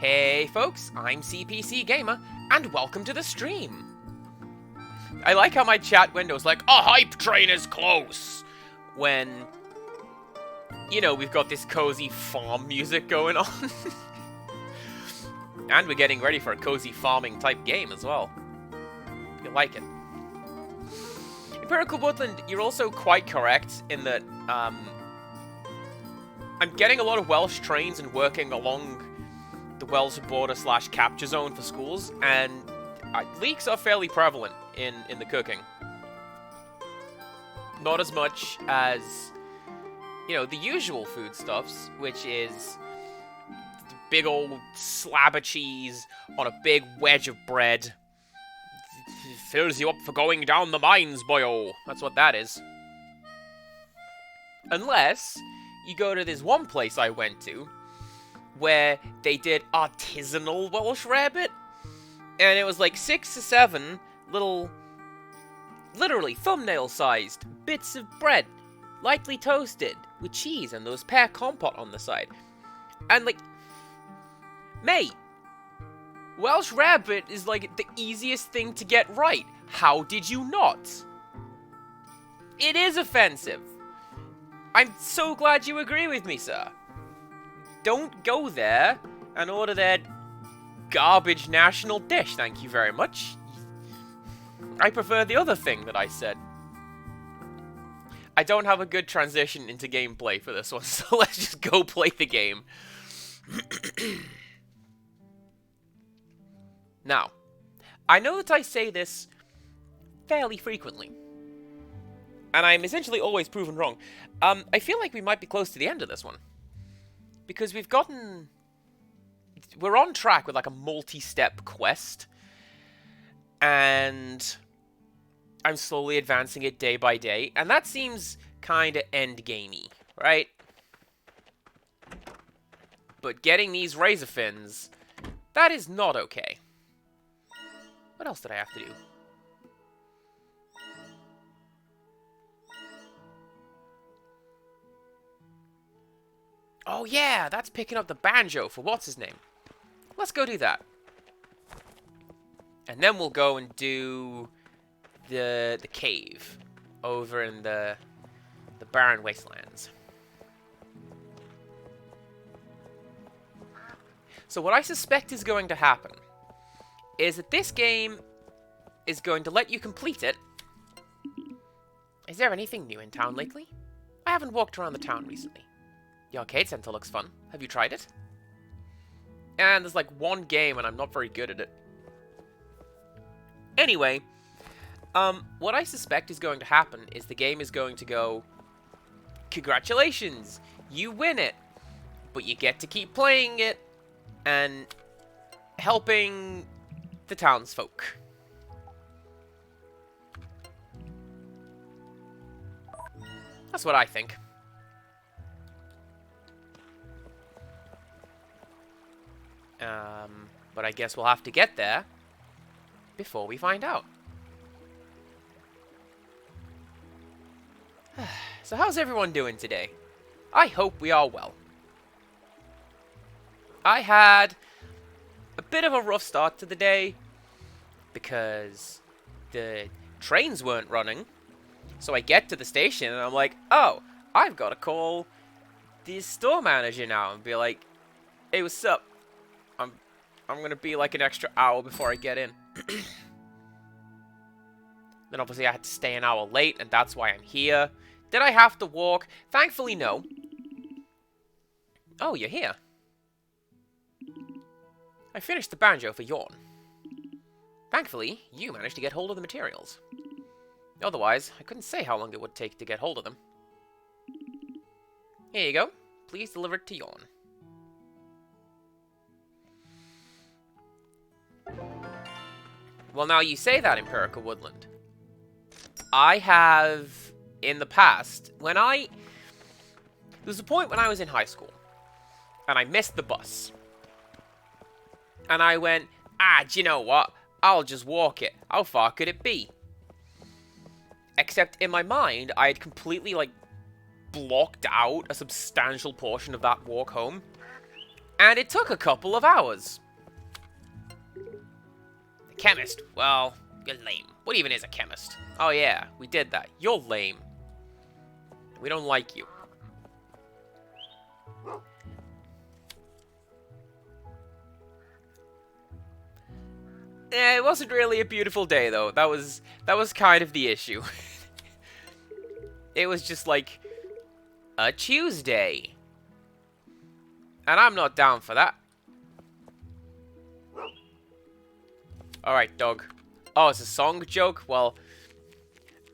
Hey folks, I'm CPC Gamer, and welcome to the stream. I like how my chat window's like, a hype train is close, when, you know, we've got this cozy farm music going on. And we're getting ready for a cozy farming type game as well. You like it. Empirical Woodland, you're also quite correct in that, I'm getting a lot of Welsh trains and working along the Welsh border / capture zone for schools, and leaks are fairly prevalent in the cooking. Not as much as, you know, the usual foodstuffs, which is the big old slab of cheese on a big wedge of bread. It fills you up for going down the mines, boyo. That's what that is. Unless you go to this one place I went to, where they did artisanal Welsh rarebit, and it was like 6 to 7 little, literally thumbnail-sized bits of bread, lightly toasted, with cheese and those pear compote on the side. And like, mate, Welsh rarebit is like the easiest thing to get right. How did you not? It is offensive. I'm so glad you agree with me, sir. Don't go there and order their garbage national dish, thank you very much. I prefer the other thing that I said. I don't have a good transition into gameplay for this one, so let's just go play the game. Now, I know that I say this fairly frequently, and I'm essentially always proven wrong. I feel like we might be close to the end of this one. Because we're on track with like a multi-step quest, and I'm slowly advancing it day by day, and that seems kind of endgamey, right? But getting these razor fins, that is not okay. What else did I have to do? Oh yeah, that's picking up the banjo for what's-his-name. Let's go do that. And then we'll go and do the cave over in the barren wastelands. So what I suspect is going to happen is that this game is going to let you complete it. Is there anything new in town lately? I haven't walked around the town recently. The arcade center looks fun. Have you tried it? And there's like one game and I'm not very good at it. Anyway, what I suspect is going to happen is the game is going to go, congratulations, you win it, but you get to keep playing it and helping the townsfolk. That's what I think. But I guess we'll have to get there before we find out. So how's everyone doing today? I hope we are well. I had a bit of a rough start to the day because the trains weren't running. So I get to the station and I'm like, oh, I've got to call the store manager now and be like, hey, what's up? I'm gonna be like an extra hour before I get in. Then obviously I had to stay an hour late, and that's why I'm here. Did I have to walk? Thankfully, no. Oh, you're here. I finished the banjo for Yorn. Thankfully, you managed to get hold of the materials. Otherwise, I couldn't say how long it would take to get hold of them. Here you go. Please deliver it to Yorn. Well, now you say that, Empirical Woodland. I have, in the past, there was a point when I was in high school, and I missed the bus. And I went, do you know what? I'll just walk it. How far could it be? Except in my mind, I had completely, like, blocked out a substantial portion of that walk home. And it took a couple of hours. The chemist, well, you're lame. What even is a chemist? Oh yeah, we did that. You're lame. We don't like you. It wasn't really a beautiful day though. That was kind of the issue. It was just like a Tuesday. And I'm not down for that. Alright, dog. Oh, it's a song joke? Well,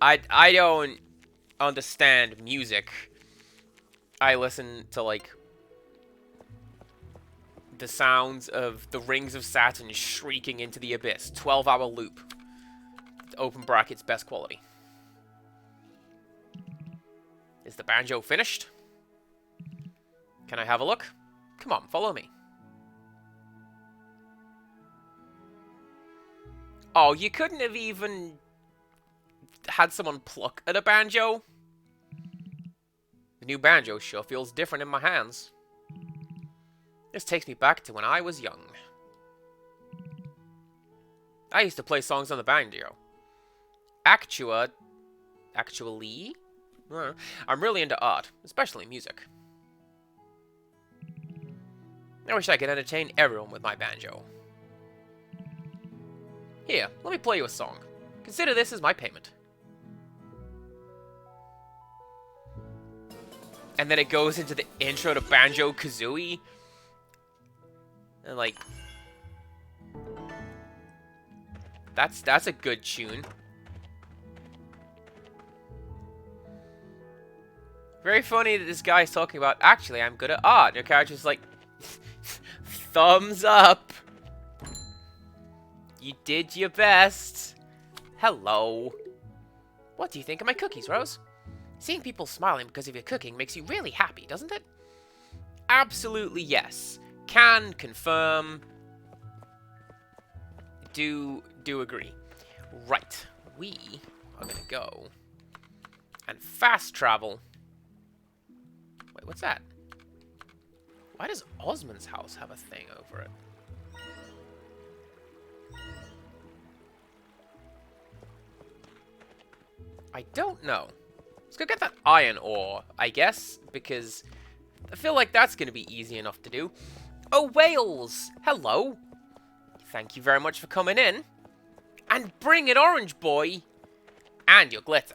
I don't understand music. I listen to, like, the sounds of the rings of Saturn shrieking into the abyss. 12-hour loop. Open brackets, best quality. Is the banjo finished? Can I have a look? Come on, follow me. Oh, you couldn't have even had someone pluck at a banjo? The new banjo sure feels different in my hands. This takes me back to when I was young. I used to play songs on the banjo. Actually, I'm really into art, especially music. I wish I could entertain everyone with my banjo. Here, let me play you a song. Consider this as my payment. And then it goes into the intro to Banjo-Kazooie. And like... That's a good tune. Very funny that this guy's talking about, actually, I'm good at art. Your character's like, thumbs up. You did your best. Hello. What do you think of my cookies, Rose? Seeing people smiling because of your cooking makes you really happy, doesn't it? Absolutely yes. Can confirm. Do agree. Right. We are gonna go and fast travel. Wait, what's that? Why does Osmond's house have a thing over it? I don't know. Let's go get that iron ore, I guess, because I feel like that's going to be easy enough to do. Oh, Wales! Hello! Thank you very much for coming in. And bring it, Orange Boy! And your glitter.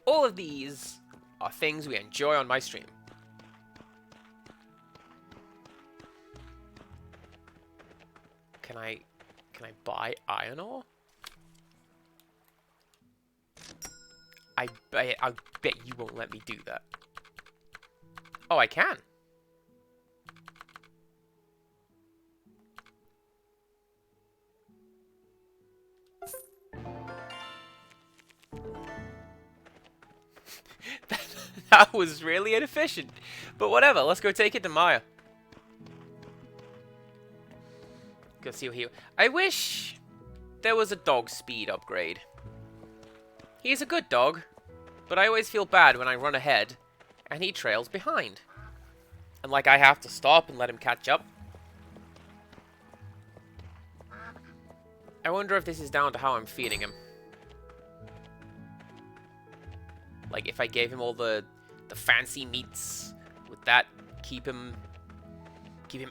All of these are things we enjoy on my stream. Can I buy iron ore? I bet you won't let me do that. Oh, I can. That was really inefficient. But whatever, let's go take it to Maya. Go see what he... I wish there was a dog speed upgrade. He's a good dog, but I always feel bad when I run ahead and he trails behind. And like I have to stop and let him catch up. I wonder if this is down to how I'm feeding him. Like if I gave him all the fancy meats, would that keep him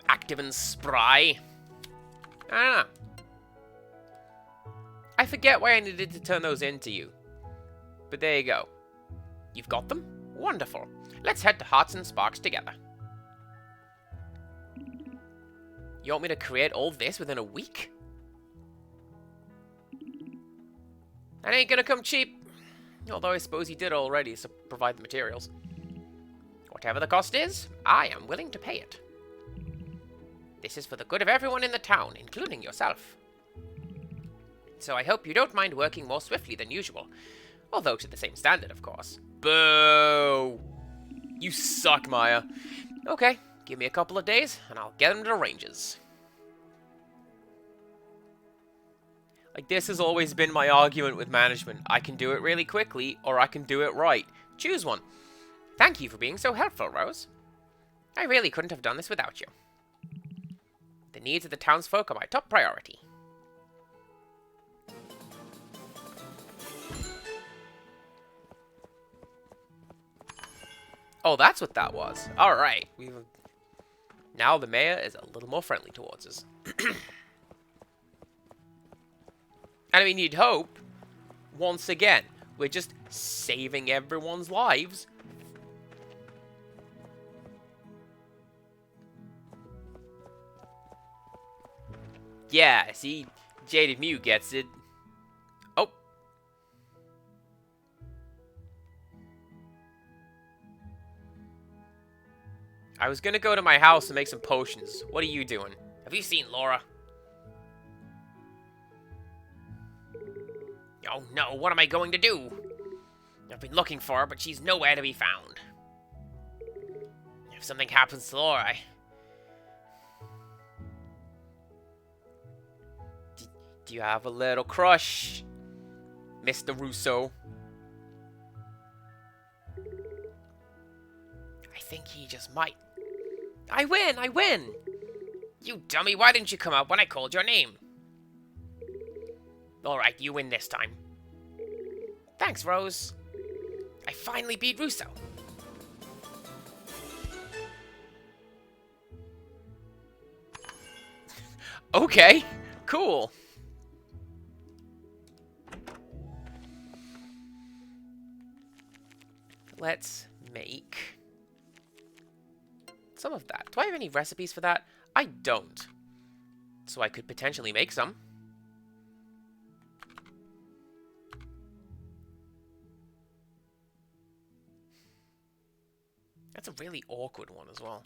active and spry? I don't know. I forget why I needed to turn those into you. But there you go. You've got them? Wonderful. Let's head to Hearts and Sparks together. You want me to create all this within a week? That ain't gonna come cheap. Although I suppose he did already, so provide the materials. Whatever the cost is, I am willing to pay it. This is for the good of everyone in the town, including yourself. So I hope you don't mind working more swiftly than usual. Although to the same standard, of course. Boo! You suck, Maya. Okay, give me a couple of days, and I'll get him to Rangers. Like, this has always been my argument with management. I can do it really quickly, or I can do it right. Choose one. Thank you for being so helpful, Rose. I really couldn't have done this without you. The needs of the townsfolk are my top priority. Oh, that's what that was. Alright. Now the mayor is a little more friendly towards us. And I mean, you'd hope, once again, we're just saving everyone's lives. Yeah, see, Jaded Mew gets it. Oh. I was gonna go to my house and make some potions. What are you doing? Have you seen Laura? Oh no, what am I going to do? I've been looking for her, but she's nowhere to be found. If something happens to Laura, do you have a little crush, Mr. Russo? I think he just might. I win! I win! You dummy, why didn't you come out when I called your name? Alright, you win this time. Thanks, Rose. I finally beat Russo. Okay, cool. Let's make some of that. Do I have any recipes for that? I don't. So I could potentially make some. That's a really awkward one as well.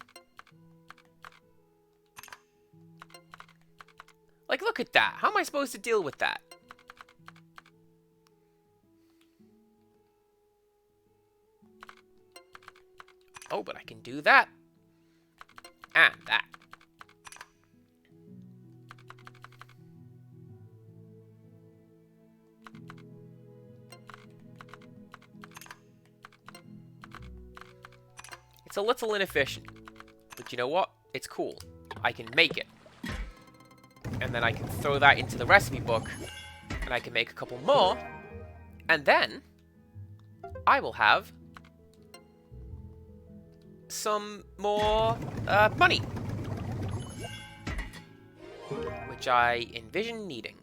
Like, look at that. How am I supposed to deal with that? Oh, but I can do that. And that. It's a little inefficient. But you know what? It's cool. I can make it. And then I can throw that into the recipe book. And I can make a couple more. And then I will have some more money. Which I envision needing.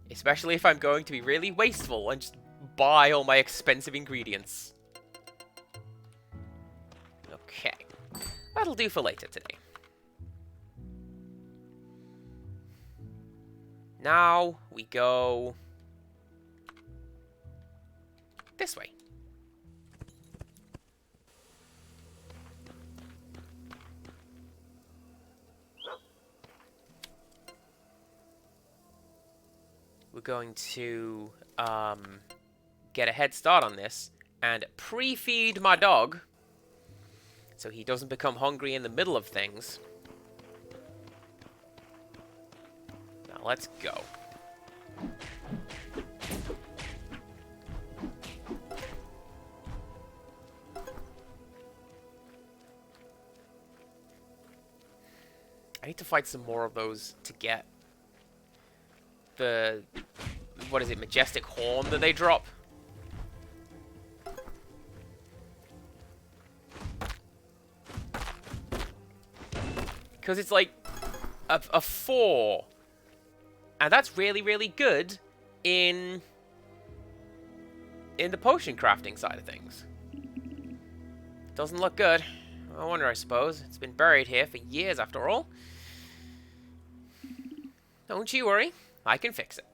Especially if I'm going to be really wasteful and just buy all my expensive ingredients. Okay. That'll do for later today. Now we go this way. We're going to get a head start on this and pre-feed my dog so he doesn't become hungry in the middle of things. Now let's go. I need to fight some more of those to get the, what is it, majestic horn that they drop? Because it's like a 4. And that's really, really good in the potion crafting side of things. Doesn't look good. I wonder, I suppose. It's been buried here for years after all. Don't you worry. I can fix it.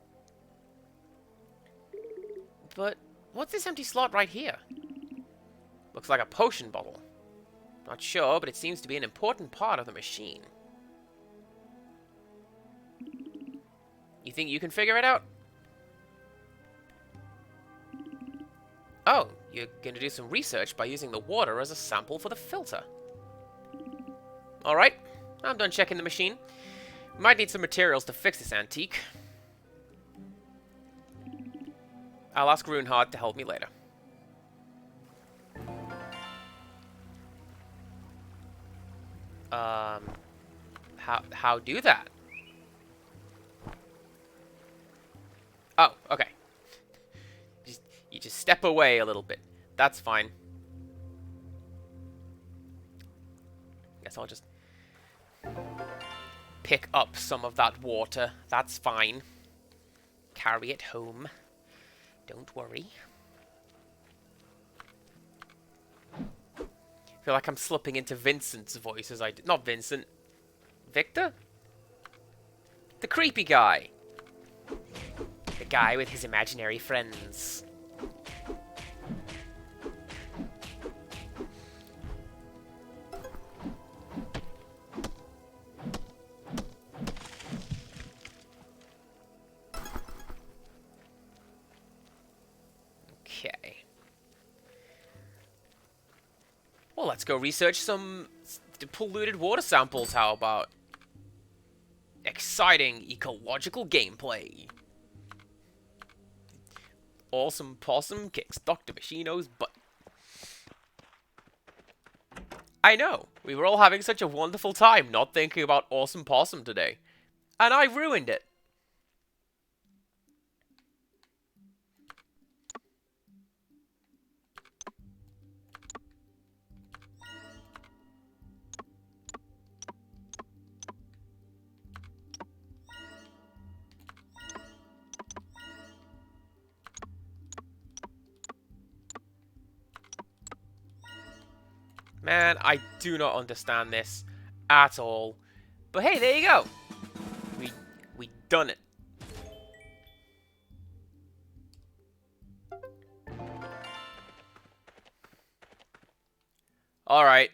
But what's this empty slot right here? Looks like a potion bottle. Not sure, but it seems to be an important part of the machine. You think you can figure it out? Oh, you're going to do some research by using the water as a sample for the filter. Alright, I'm done checking the machine. Might need some materials to fix this antique. I'll ask Runehard to help me later. How do that? Oh, okay. You just step away a little bit. That's fine. Guess I'll just pick up some of that water. That's fine. Carry it home. Don't worry. I feel like I'm slipping into Vincent's voice as I did. Not Vincent. Victor? The creepy guy. The guy with his imaginary friends. Okay. Well, let's go research some polluted water samples. How about? Exciting ecological gameplay. Awesome Possum kicks Dr. Machino's butt. I know, we were all having such a wonderful time not thinking about Awesome Possum today. And I ruined it. Man, I do not understand this at all. But hey, there you go. We done it. Alright.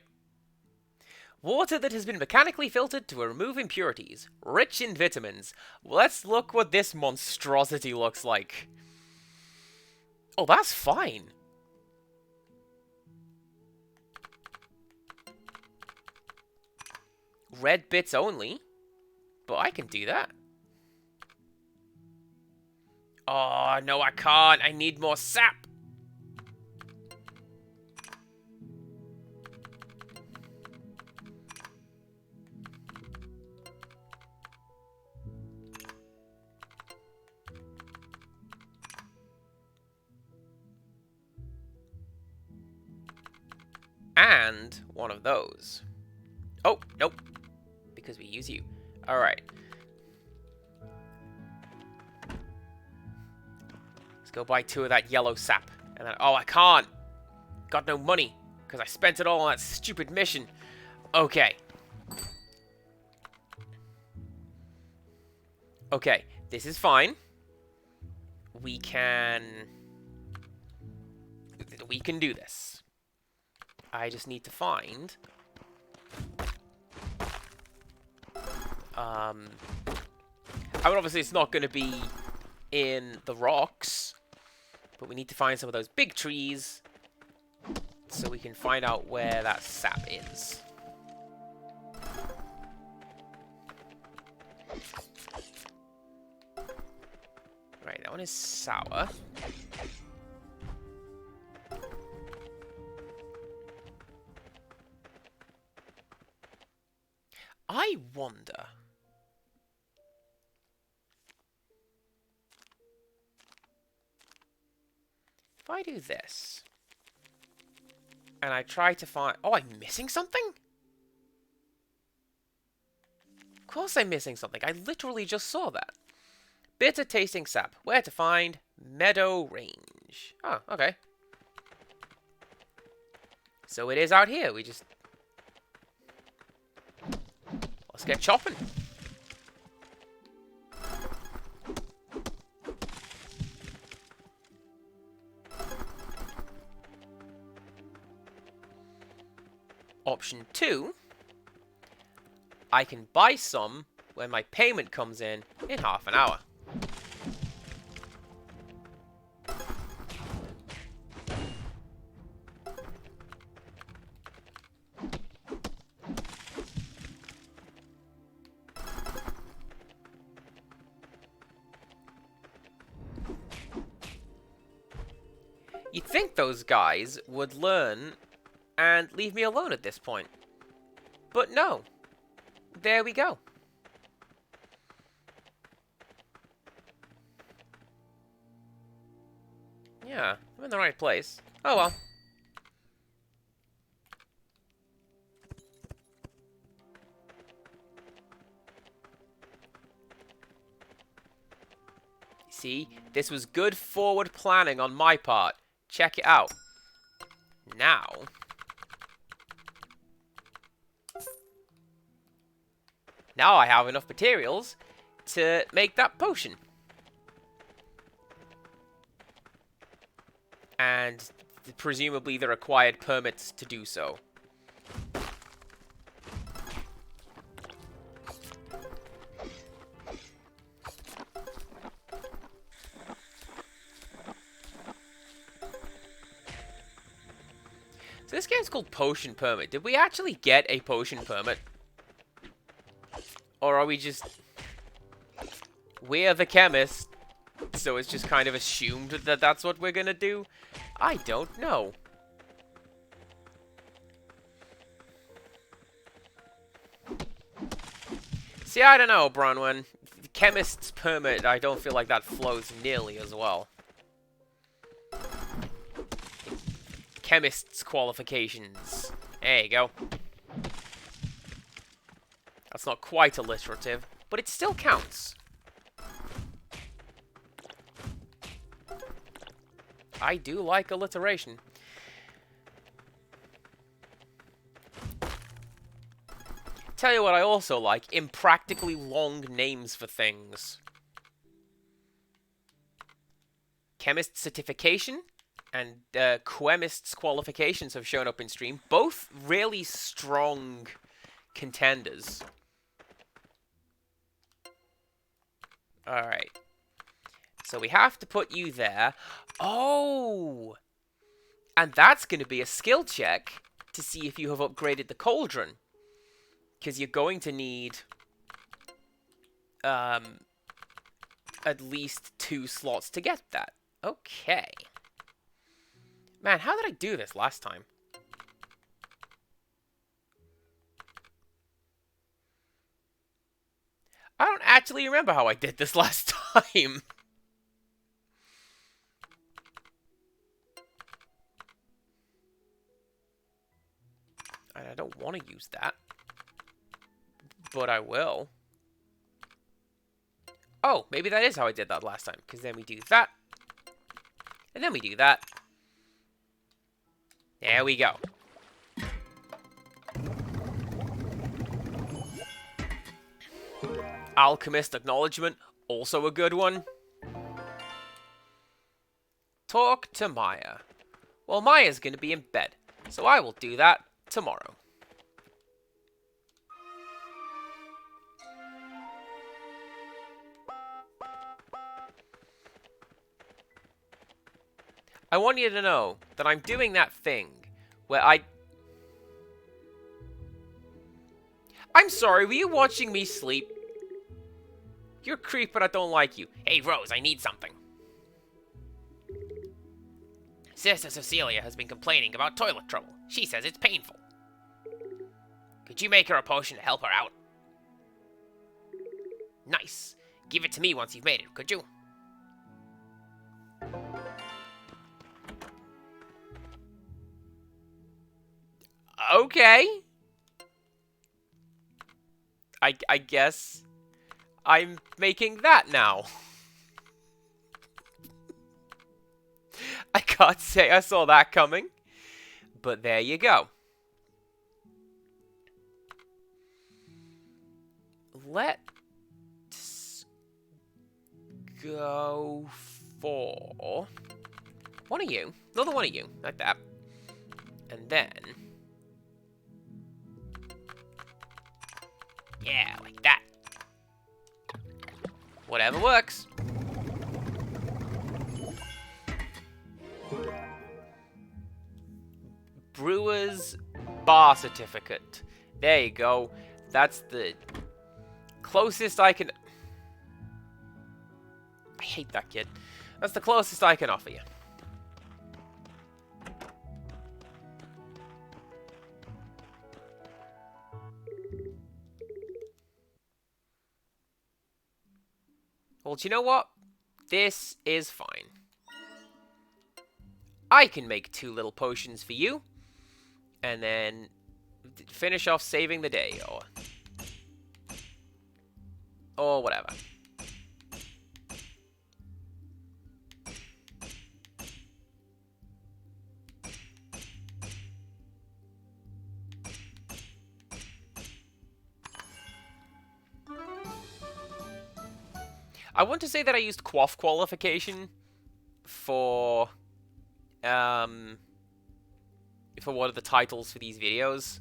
Water that has been mechanically filtered to remove impurities, rich in vitamins. Let's look what this monstrosity looks like. Oh, that's fine. Red bits only. But I can do that. Oh, no, I can't. I need more sap. And one of those. Oh, nope. Because we use you. Alright. Let's go buy 2 of that yellow sap. And then, oh, I can't. Got no money. Because I spent it all on that stupid mission. Okay. Okay, this is fine. We can do this. I just need to find... I mean, obviously it's not going to be in the rocks, but we need to find some of those big trees so we can find out where that sap is. Right, that one is sour. I wonder... if I do this, and I try to find... oh, I'm missing something? Of course I'm missing something. I literally just saw that. Bitter tasting sap. Where to find? Meadow Range. Oh, okay. So it is out here. We just... let's get chopping. Option 2, I can buy some when my payment comes in half an hour. You'd think those guys would learn and leave me alone at this point. But no. there we go. Yeah, I'm in the right place. Oh well. See, this was good forward planning on my part. Check it out. Now, I have enough materials to make that potion. And presumably the required permits to do so. So this game's called Potion Permit. Did we actually get a potion permit? Or are we just... We're the chemist, so it's just kind of assumed that that's what we're gonna do? I don't know. See, I don't know, Bronwyn. The chemist's permit, I don't feel like that flows nearly as well. Chemist's qualifications. There you go. That's not quite alliterative, but it still counts. I do like alliteration. Tell you what I also like, impractically long names for things. Chemist certification and Chemist's qualifications have shown up in stream. Both really strong contenders. Alright. So we have to put you there. Oh! And that's going to be a skill check to see if you have upgraded the cauldron. Because you're going to need at least 2 slots to get that. Okay. Man, how did I do this last time? I don't actually remember how I did this last time. And I don't want to use that. But I will. Oh, maybe that is how I did that last time. Because then we do that. And then we do that. There we go. Alchemist acknowledgement, also a good one. Talk to Maya. Well, Maya's going to be in bed, so I will do that tomorrow. I want you to know that I'm doing that thing where I'm sorry, were you watching me sleep? You're a creep, but I don't like you. Hey, Rose, I need something. Sister Cecilia has been complaining about toilet trouble. She says it's painful. Could you make her a potion to help her out? Nice. Give it to me once you've made it, could you? Okay. I guess I'm making that now. I can't say I saw that coming, but there you go. Let's go for one of you, another one of you, like that, and then yeah, like that. Whatever works. Brewer's Bar Certificate. There you go. That's the closest I can... I hate that kid. That's the closest I can offer you. Well, do you know what? This is fine. I can make 2 little potions for you. And then finish off saving the day, or whatever. I want to say that I used Quaff qualification for one of the titles for these videos.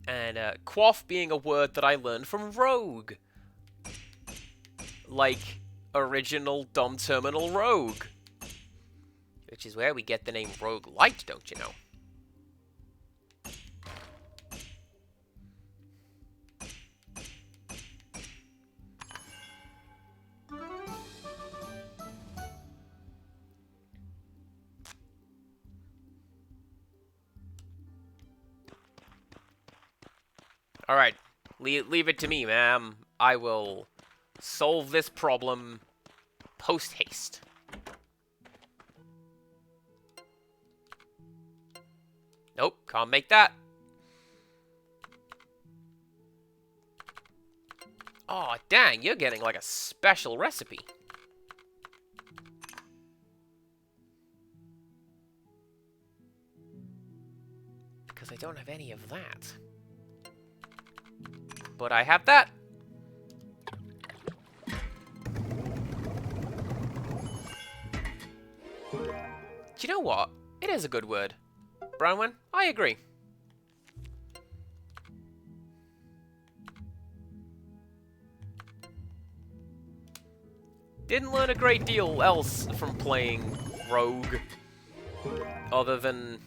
And Quaff being a word that I learned from Rogue. Like original Dumb Terminal Rogue. Which is where we get the name Rogue Light, don't you know? Alright, leave it to me, ma'am. I will solve this problem post-haste. Nope, can't make that. Oh, dang, you're getting like a special recipe. Because I don't have any of that. But I have that. Do you know what? It is a good word. Bronwyn, I agree. Didn't learn a great deal else from playing Rogue. Other than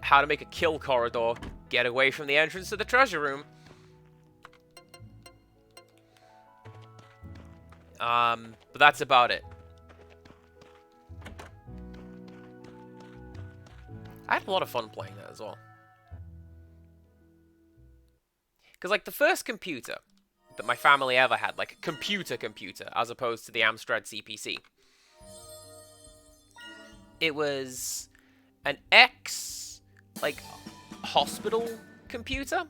how to make a kill corridor, get away from the entrance to the treasure room. But that's about it. I had a lot of fun playing that as well. Because, like, the first computer that my family ever had, like, a computer, as opposed to the Amstrad CPC. It was an hospital computer.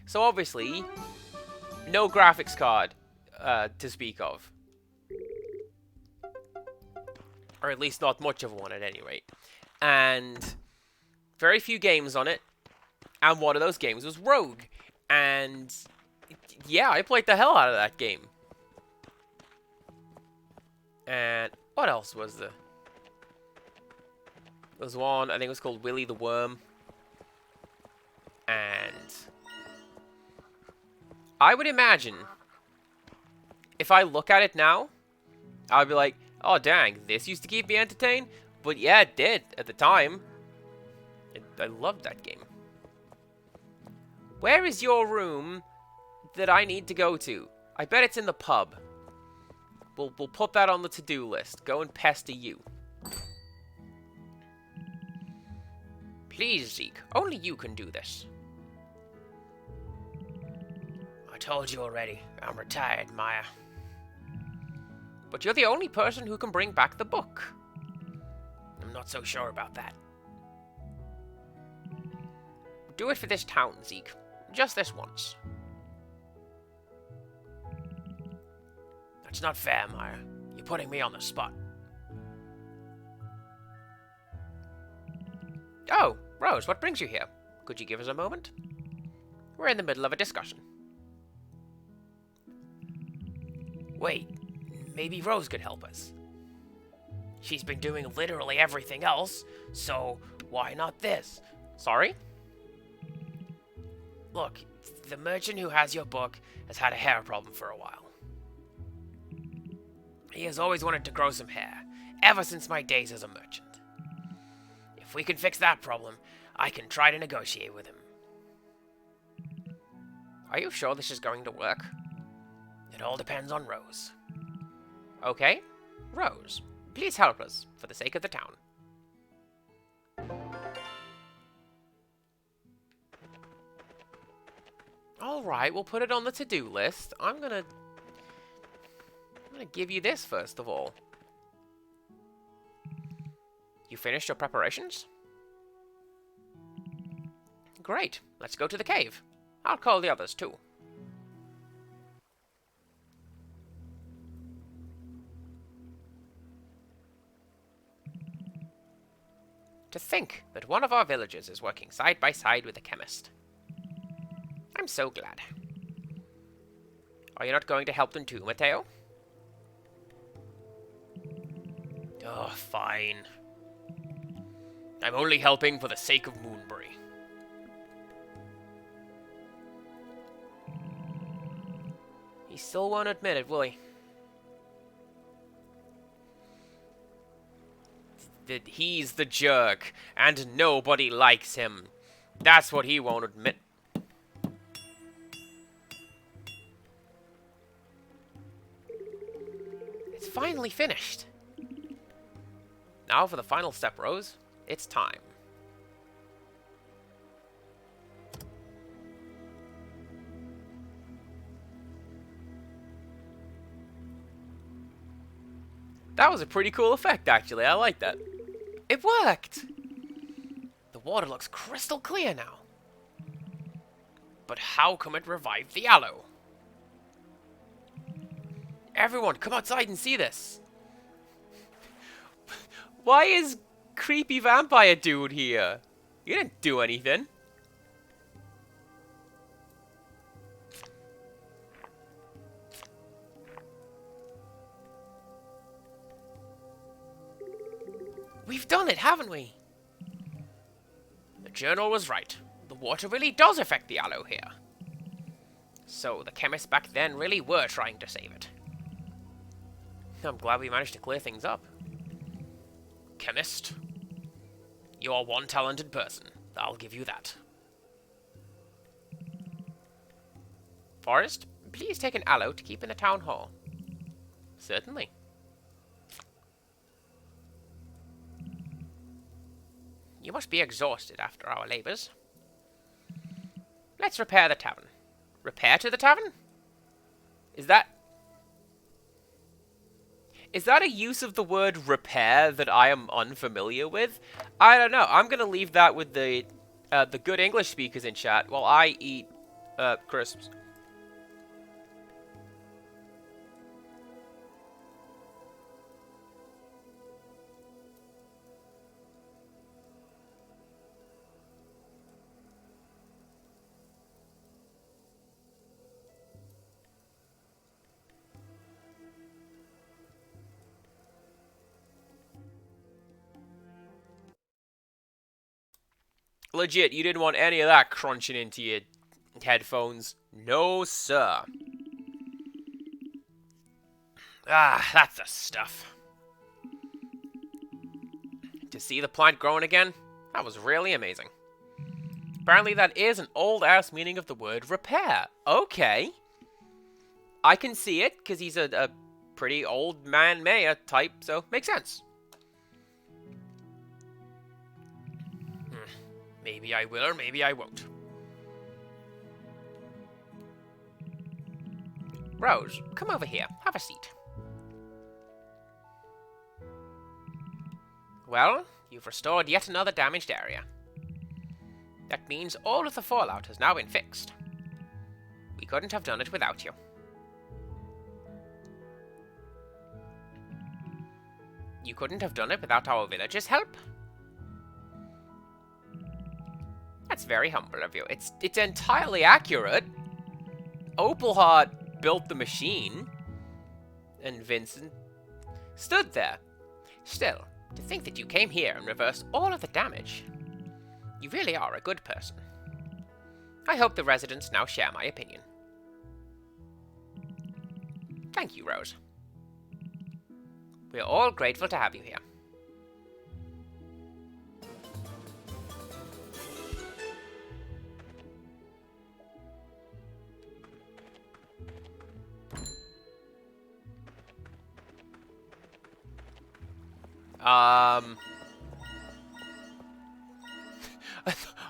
So, obviously, no graphics card to speak of. Or at least not much of one, at any rate. And very few games on it. And one of those games was Rogue. And yeah, I played the hell out of that game. And what else was there? There was one, I think it was called Willy the Worm. And I would imagine, if I look at it now, I'd be like, oh dang, this used to keep me entertained? But yeah, it did at the time. I loved that game. Where is your room that I need to go to? I bet it's in the pub. We'll put that on the to-do list. Go and pester you. Please, Zeke. Only you can do this. I told you already. I'm retired, Maya. But you're the only person who can bring back the book. I'm not so sure about that. Do it for this town, Zeke. Just this once. That's not fair, Maya. You're putting me on the spot. Oh, Rose, what brings you here? Could you give us a moment? We're in the middle of a discussion. Wait, maybe Rose could help us. She's been doing literally everything else, so why not this? Sorry? Look, the merchant who has your book has had a hair problem for a while. He has always wanted to grow some hair, ever since my days as a merchant. If we can fix that problem, I can try to negotiate with him. Are you sure this is going to work? It all depends on Rose. Okay, Rose, please help us for the sake of the town. Alright, we'll put it on the to-do list. I'm gonna give you this first of all. You finished your preparations? Great. Let's go to the cave. I'll call the others too. To think that one of our villagers is working side by side with a chemist. I'm so glad. Are you not going to help them too, Mateo? Oh, fine. I'm only helping for the sake of Moonbury. He still won't admit it, will he? That he's the jerk, and nobody likes him. That's what he won't admit. It's finally finished. Now for the final step, Rose. It's time. That was a pretty cool effect, actually. I like that. It worked! The water looks crystal clear now. But how come it revived the aloe? Everyone, come outside and see this. Why is creepy vampire dude here? You didn't do anything. We've done it, haven't we? The journal was right. The water really does affect the aloe here. So the chemists back then really were trying to save it. I'm glad we managed to clear things up. Chemist, you are one talented person. I'll give you that. Forrest, please take an aloe to keep in the town hall. Certainly. You must be exhausted after our labors. Let's repair the tavern. Repair to the tavern? Is that a use of the word repair that I am unfamiliar with? I don't know. I'm gonna leave that with the good English speakers in chat while I eat crisps. Legit, you didn't want any of that crunching into your headphones. No, sir. Ah, that's the stuff. To see the plant growing again, that was really amazing. Apparently that is an old-ass meaning of the word repair. Okay. I can see it, because he's a pretty old man mayor type, so makes sense. Maybe I will, or maybe I won't. Rose, come over here. Have a seat. Well, you've restored yet another damaged area. That means all of the fallout has now been fixed. We couldn't have done it without you. You couldn't have done it without our villagers' help? That's very humble of you. It's entirely accurate. Opalheart built the machine, and Vincent stood there. Still, to think that you came here and reversed all of the damage. You really are a good person. I hope the residents now share my opinion. Thank you, Rose. We are all grateful to have you here.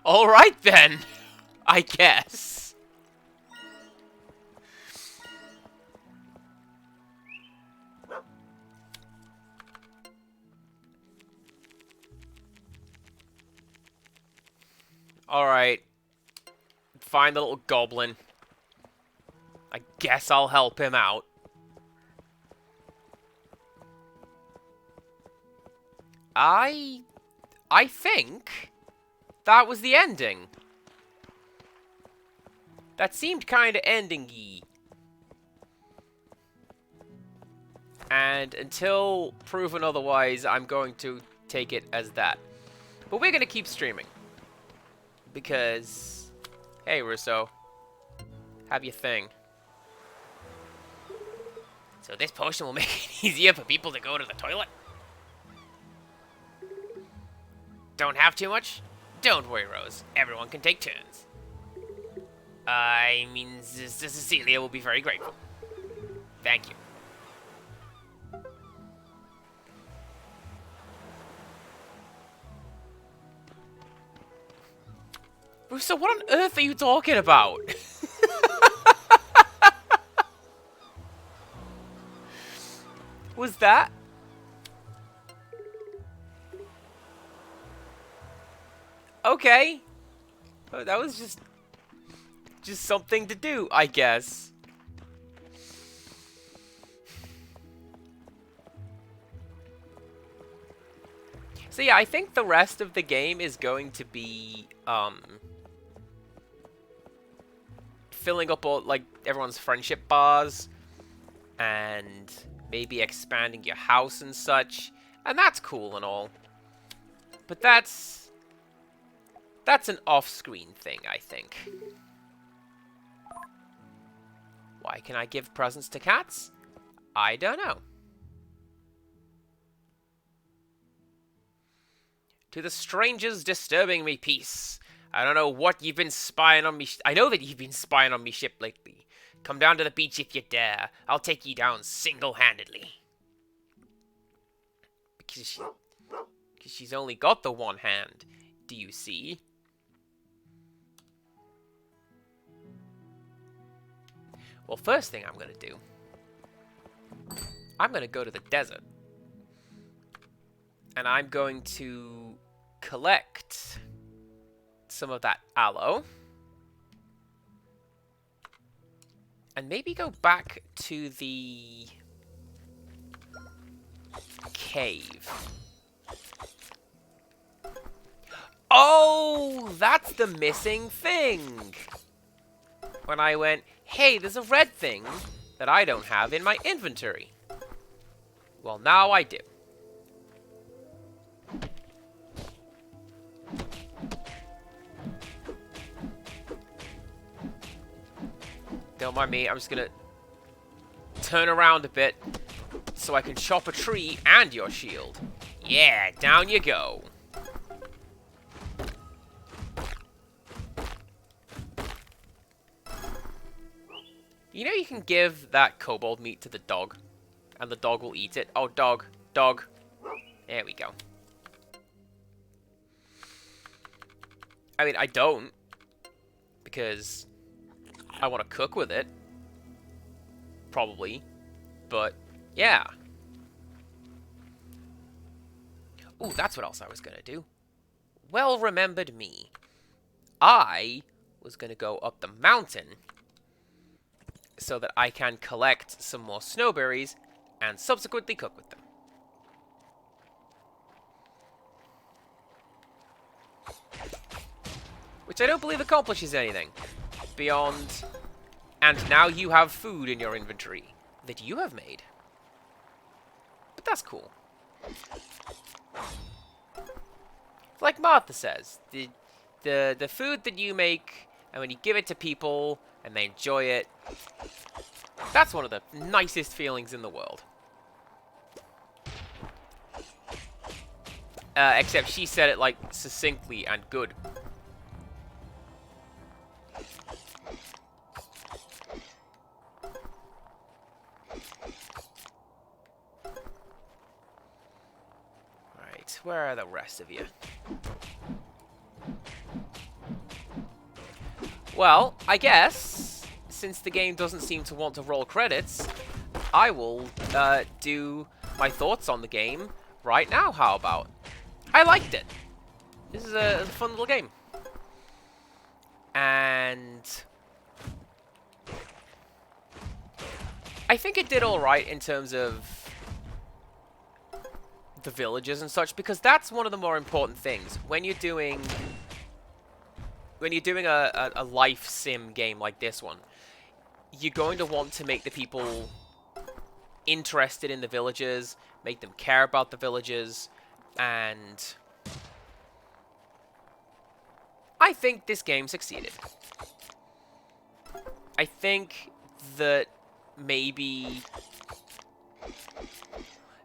Alright then, I guess. Alright. Find the little goblin. I guess I'll help him out. I think that was the ending. That seemed kind of ending-y. And until proven otherwise, I'm going to take it as that. But we're going to keep streaming. Because, hey, Russo, have your thing. So this potion will make it easier for people to go to the toilet? Don't have too much? Don't worry, Rose. Everyone can take turns. I mean, Cecilia will be very grateful. Thank you. Russo, what on earth are you talking about? Was that? Okay. Oh, that was just something to do, I guess. So yeah, I think the rest of the game is going to be filling up all, like, everyone's friendship bars and maybe expanding your house and such. And that's cool and all. But that's an off-screen thing, I think. Why can I give presents to cats? I don't know. To the strangers disturbing me peace. I don't know what you've been spying on me. I know that you've been spying on me ship lately. Come down to the beach if you dare. I'll take you down single-handedly. Because she's only got the one hand. Do you see? Well, first thing I'm going to do, I'm going to go to the desert. And I'm going to collect some of that aloe. And maybe go back to the cave. Oh, that's the missing thing. When I went, hey, there's a red thing that I don't have in my inventory. Well, now I do. Don't mind me, I'm just gonna turn around a bit so I can chop a tree and your shield. Yeah, down you go. You know you can give that kobold meat to the dog, and the dog will eat it. Oh, dog, dog. There we go. I mean, I don't, because I want to cook with it. Probably. But, yeah. Ooh, that's what else I was going to do. Well remembered me. I was going to go up the mountain so that I can collect some more snowberries and subsequently cook with them. Which I don't believe accomplishes anything beyond, and now you have food in your inventory that you have made. But that's cool. Like Martha says, the food that you make, and when you give it to people and they enjoy it, that's one of the nicest feelings in the world. Except she said it, like, succinctly and good. Right, where are the rest of you? Well, I guess, since the game doesn't seem to want to roll credits, I will do my thoughts on the game right now, how about? I liked it. This is a fun little game. And I think it did alright in terms of the villages and such, because that's one of the more important things. When you're doing a life sim game like this one, you're going to want to make the people interested in the villages, make them care about the villages, and I think this game succeeded. I think that maybe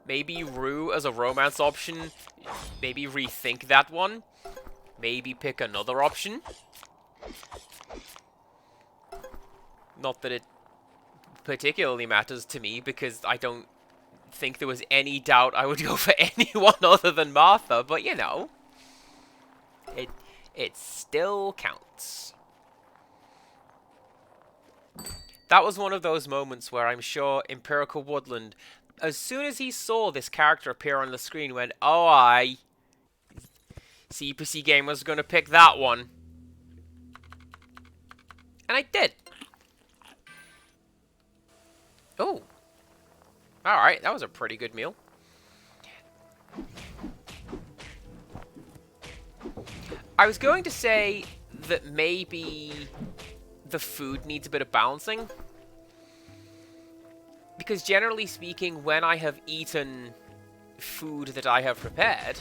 Rue as a romance option, maybe rethink that one, maybe pick another option. Not that it particularly matters to me, because I don't think there was any doubt I would go for anyone other than Martha, but you know, it still counts. That was one of those moments where I'm sure Empirical Woodland, as soon as he saw this character appear on the screen, went, "Oh, CPC Gamer's gonna pick that one." And I did. Oh. Alright, that was a pretty good meal. I was going to say that maybe the food needs a bit of balancing. Because generally speaking, when I have eaten food that I have prepared,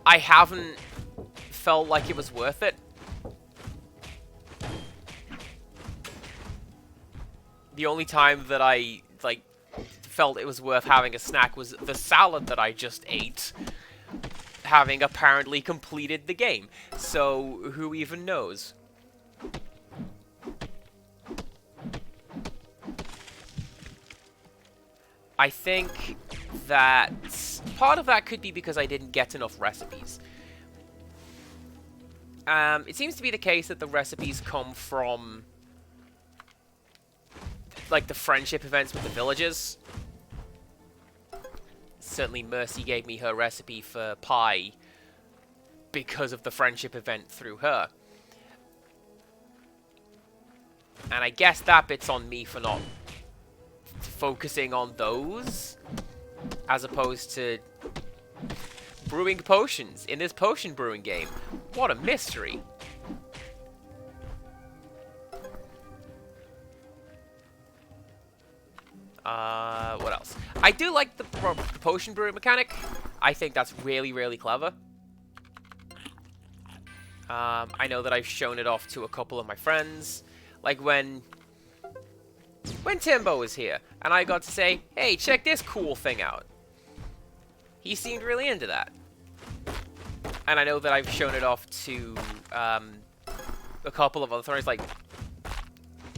I haven't felt like it was worth it. The only time that I, like, felt it was worth having a snack was the salad that I just ate, having apparently completed the game. So, who even knows? I think that part of that could be because I didn't get enough recipes. It seems to be the case that the recipes come from, like, the friendship events with the villagers. Certainly Mercy gave me her recipe for pie because of the friendship event through her. And I guess that bit's on me for not focusing on those, as opposed to brewing potions in this potion brewing game. What a mystery. What else? I do like the potion brewing mechanic. I think that's really, really clever. I know that I've shown it off to a couple of my friends. Like when Timbo was here, and I got to say, "Hey, check this cool thing out." He seemed really into that. And I know that I've shown it off to a couple of other things, like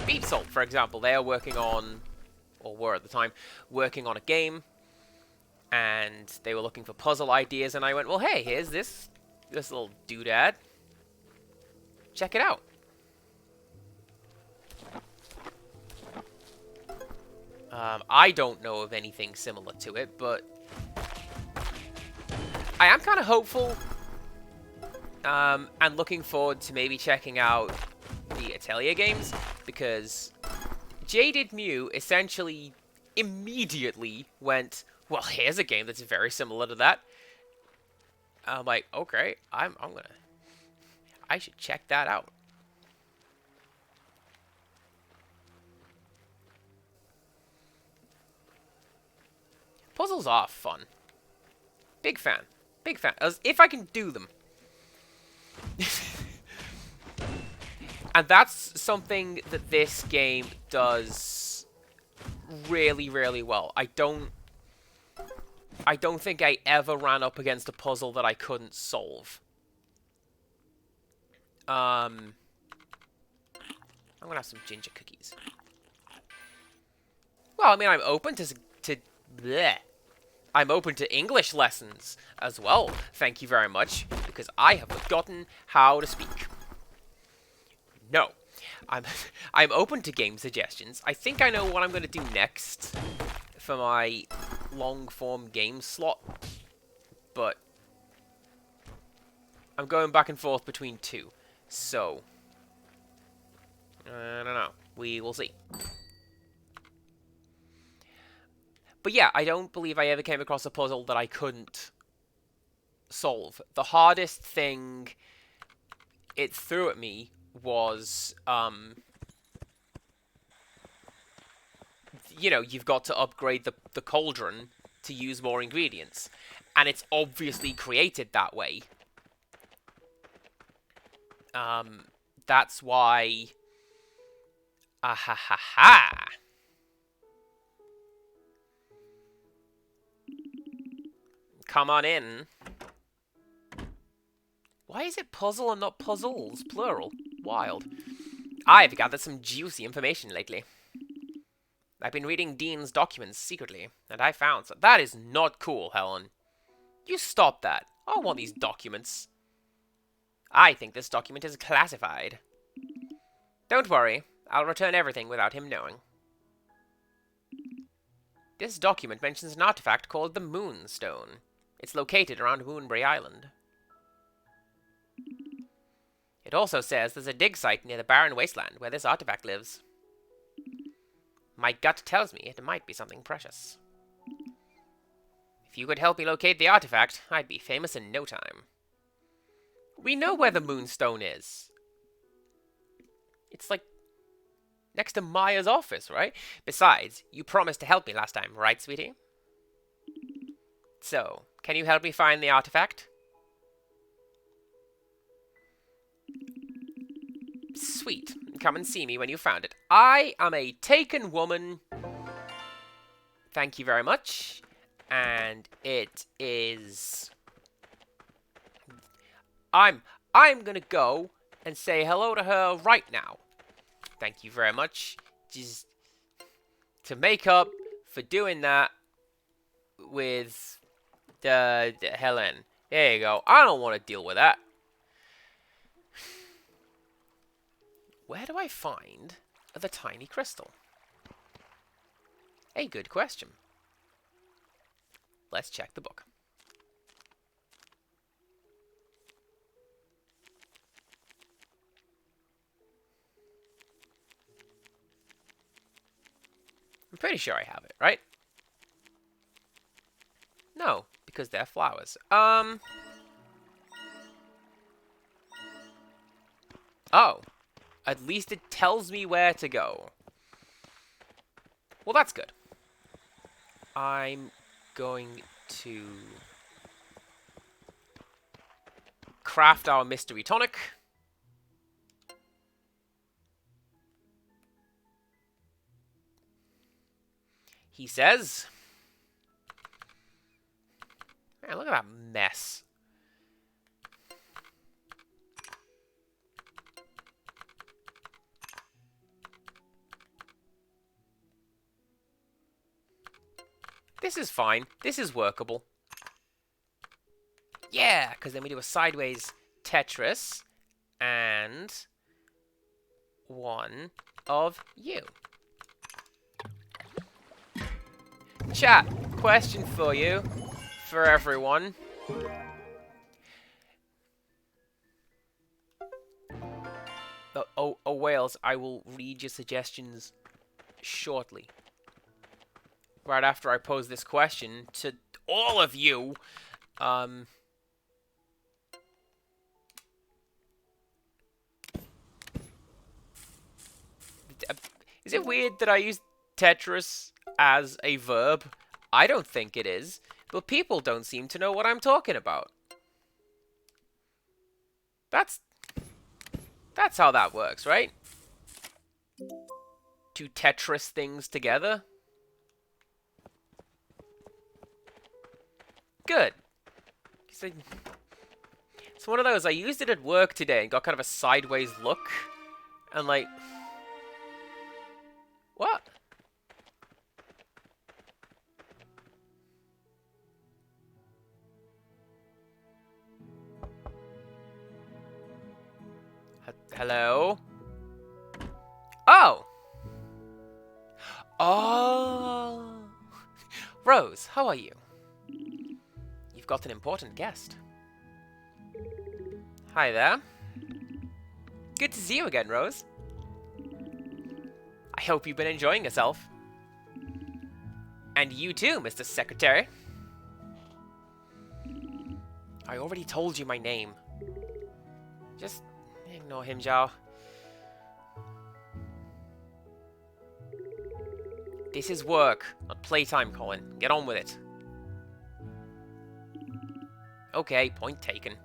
Beat Salt, for example. They are working on, or were at the time, working on a game, and they were looking for puzzle ideas, and I went, "Well, hey, here's this little doodad. Check it out." I don't know of anything similar to it, but I am kind of hopeful, and looking forward to maybe checking out the Atelier games, because Jaded Mew essentially immediately went, "Well, here's a game that's very similar to that." I'm like, okay, I should check that out. Puzzles are fun. Big fan. Big fan. As if I can do them. And that's something that this game does really, really well. I don't think I ever ran up against a puzzle that I couldn't solve. I'm gonna have some ginger cookies. Well, I mean, I'm open to bleh. I'm open to English lessons as well. Thank you very much, because I have forgotten how to speak. No, I'm open to game suggestions. I think I know what I'm going to do next for my long-form game slot, but I'm going back and forth between two. So, I don't know. We will see. But yeah, I don't believe I ever came across a puzzle that I couldn't solve. The hardest thing it threw at me was, you know, you've got to upgrade the cauldron to use more ingredients. And it's obviously created that way. That's why... Ah ha ha ha! Come on in. Why is it puzzle and not puzzles, plural? Wild. I've gathered some juicy information lately. I've been reading Dean's documents secretly, and I found some. That is not cool, Helen. You stop that. I don't want these documents. I think this document is classified. Don't worry, I'll return everything without him knowing. This document mentions an artifact called the Moonstone. It's located around Moonbury Island. It also says there's a dig site near the barren wasteland where this artifact lives. My gut tells me it might be something precious. If you could help me locate the artifact, I'd be famous in no time. We know where the Moonstone is. It's like next to Maya's office, right? Besides, you promised to help me last time, right, sweetie? So, can you help me find the artifact? Sweet. Come and see me when you found it. I am a taken woman. Thank you very much. And it is... I'm gonna go and say hello to her right now. Thank you very much. Just to make up for doing that with the Helen. There you go. I don't want to deal with that. Where do I find the tiny crystal? A good question. Let's check the book. I'm pretty sure I have it, right? No, because they're flowers. Oh. At least it tells me where to go. Well, that's good. I'm going to craft our mystery tonic. He says... Man, look at that mess. This is fine. This is workable. Yeah, because then we do a sideways Tetris and one of you. Chat, question for you, for everyone. Oh, Wales, I will read your suggestions shortly. Right after I pose this question to all of you. Is it weird that I use Tetris as a verb? I don't think it is, but people don't seem to know what I'm talking about. That's how that works, right? To Tetris things together. Good. It's one of those, I used it at work today and got kind of a sideways look. And like... What? Hello? Oh! Oh! Rose, how are you? You've got an important guest. Hi there. Good to see you again, Rose. I hope you've been enjoying yourself. And you too, Mr. Secretary. I already told you my name. Just ignore him, Zhao. This is work, not playtime, Colin. Get on with it. Okay, point taken.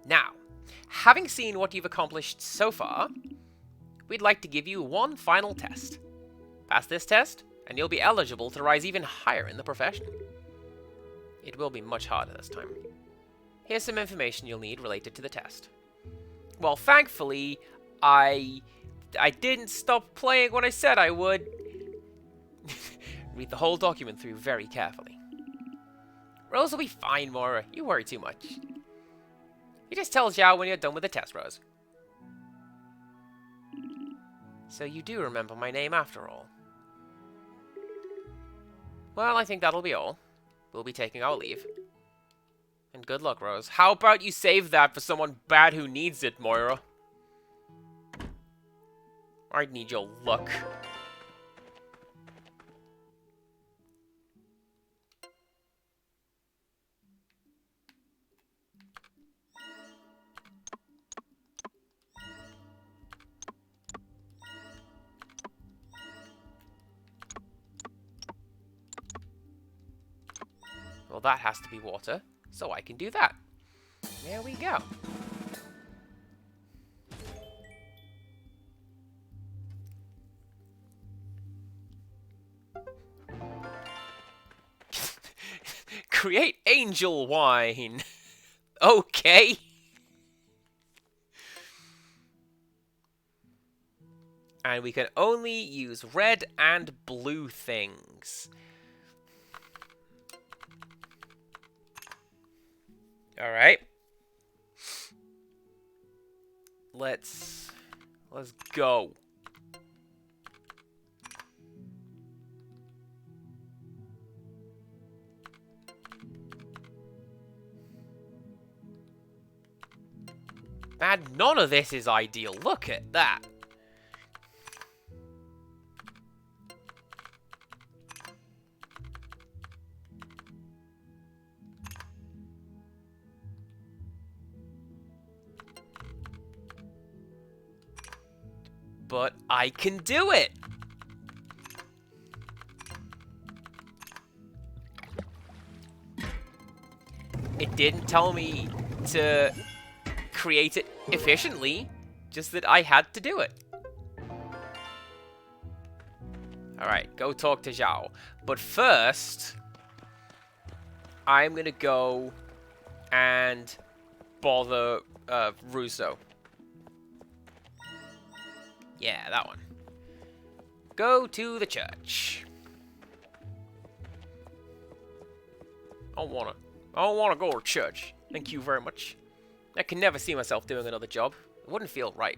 Now, having seen what you've accomplished so far, we'd like to give you one final test. Pass this test, and you'll be eligible to rise even higher in the profession. It will be much harder this time. Here's some information you'll need related to the test. Well, thankfully, I didn't stop playing when I said I would. Read the whole document through very carefully. Rose will be fine, Moira. You worry too much. You just tell Zhao when you're done with the test, Rose. So you do remember my name after all. Well, I think that'll be all. We'll be taking our leave. And good luck, Rose. How about you save that for someone bad who needs it, Moira? I need your luck. Well, that has to be water, so I can do that. There we go. Create angel wine. Okay. And we can only use red and blue things. Alright. Let's go. Man, none of this is ideal. Look at that. But I can do it! It didn't tell me to create it efficiently, just that I had to do it. Alright, go talk to Zhao. But first, I'm gonna go and bother Russo. Yeah, that one. Go to the church. I don't wanna go to church. Thank you very much. I can never see myself doing another job. It wouldn't feel right.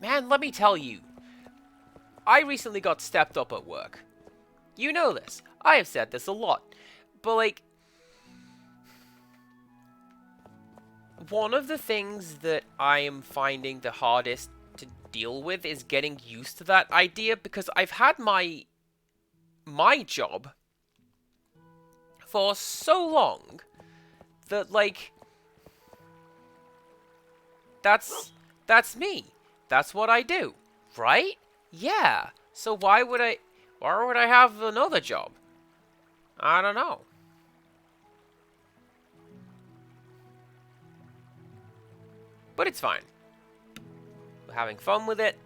Man, let me tell you. I recently got stepped up at work. You know this. I have said this a lot. But, like, one of the things that I am finding the hardest to deal with is getting used to that idea, because I've had my job for so long that, like, that's me. That's what I do, right? Yeah. So why would I have another job? I don't know. But it's fine. We're having fun with it.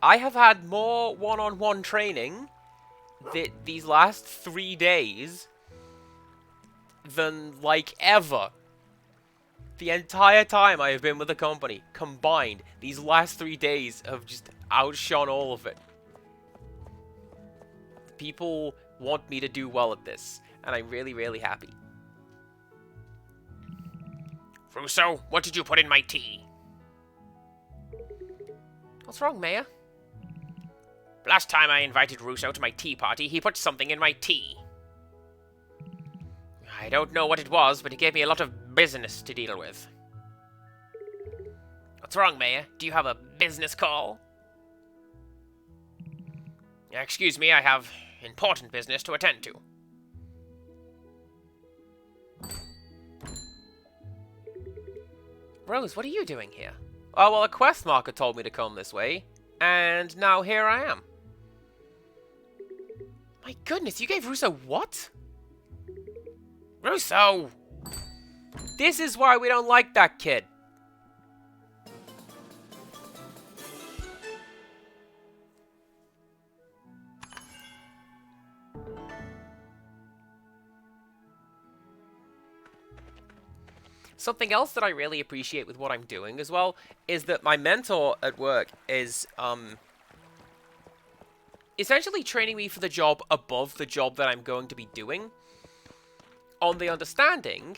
I have had more one-on-one training these last 3 days than, like, ever. The entire time I have been with the company, combined, these last 3 days have just outshone all of it. People want me to do well at this, and I'm really, really happy. Russo, what did you put in my tea? What's wrong, Mayor? Last time I invited Russo to my tea party, he put something in my tea. I don't know what it was, but it gave me a lot of business to deal with. What's wrong, Mayor? Do you have a business call? Excuse me, I have important business to attend to. Rose, what are you doing here? Oh, well, a quest marker told me to come this way, and now here I am. My goodness, you gave Russo what? Russo! This is why we don't like that kid. Something else that I really appreciate with what I'm doing as well is that my mentor at work is essentially training me for the job above the job that I'm going to be doing, on the understanding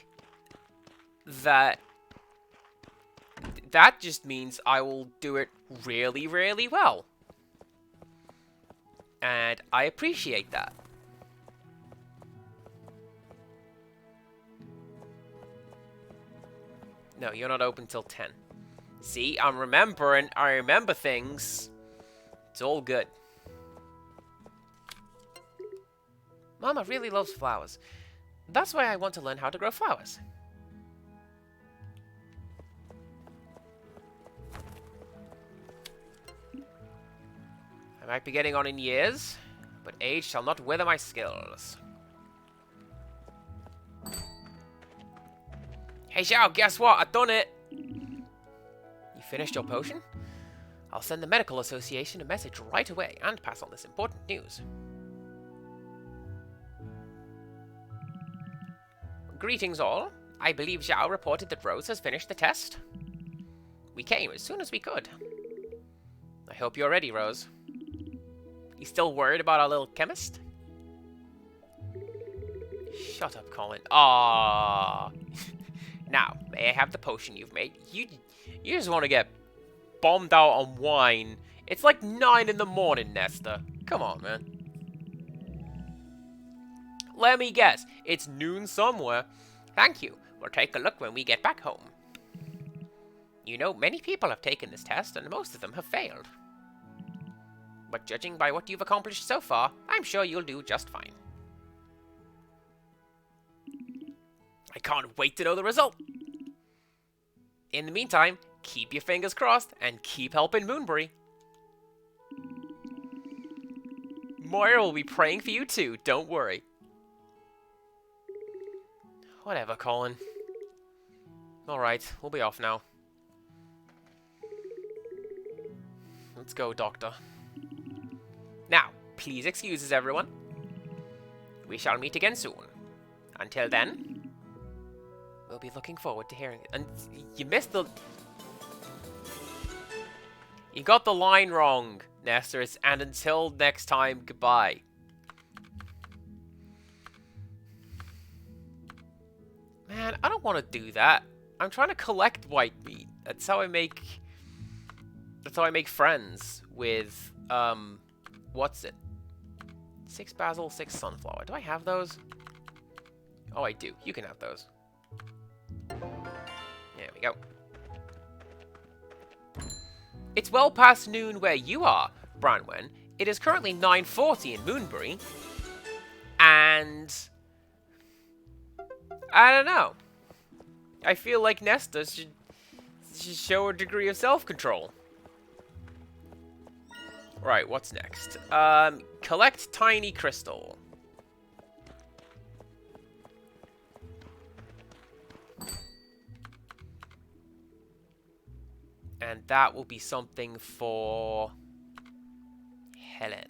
that that just means I will do it really, really well. And I appreciate that. No, you're not open till 10. See, I'm remembering. I remember things. It's all good. Mama really loves flowers. That's why I want to learn how to grow flowers. I might be getting on in years, but age shall not wither my skills. Hey, Xiao, guess what? I done it! You finished your potion? I'll send the Medical Association a message right away and pass on this important news. Greetings all. I believe Xiao reported that Rose has finished the test. We came as soon as we could. I hope you're ready, Rose. You still worried about our little chemist? Shut up, Colin. Ah. Now, may I have the potion you've made? You just want to get bombed out on wine. It's like 9 in the morning, Nesta. Come on, man. Let me guess. It's noon somewhere. Thank you. We'll take a look when we get back home. You know, many people have taken this test, and most of them have failed. But judging by what you've accomplished so far, I'm sure you'll do just fine. I can't wait to know the result. In the meantime, keep your fingers crossed and keep helping Moonbury. Moira will be praying for you too, don't worry. Whatever, Colin. Alright, we'll be off now. Let's go, Doctor. Now, please excuse us, everyone. We shall meet again soon. Until then, we'll be looking forward to hearing it. And you missed the... You got the line wrong, Nestor. It's, and until next time, goodbye. Man, I don't want to do that. I'm trying to collect white meat. That's how I make... That's how I make friends with, what's it? 6 basil, 6 sunflower. Do I have those? Oh, I do. You can have those. There we go. It's well past noon where you are, Branwen. It is currently 9:40 in Moonbury. And... I don't know. I feel like Nesta should show a degree of self-control. Right, what's next? Collect tiny crystal. And that will be something for Helen.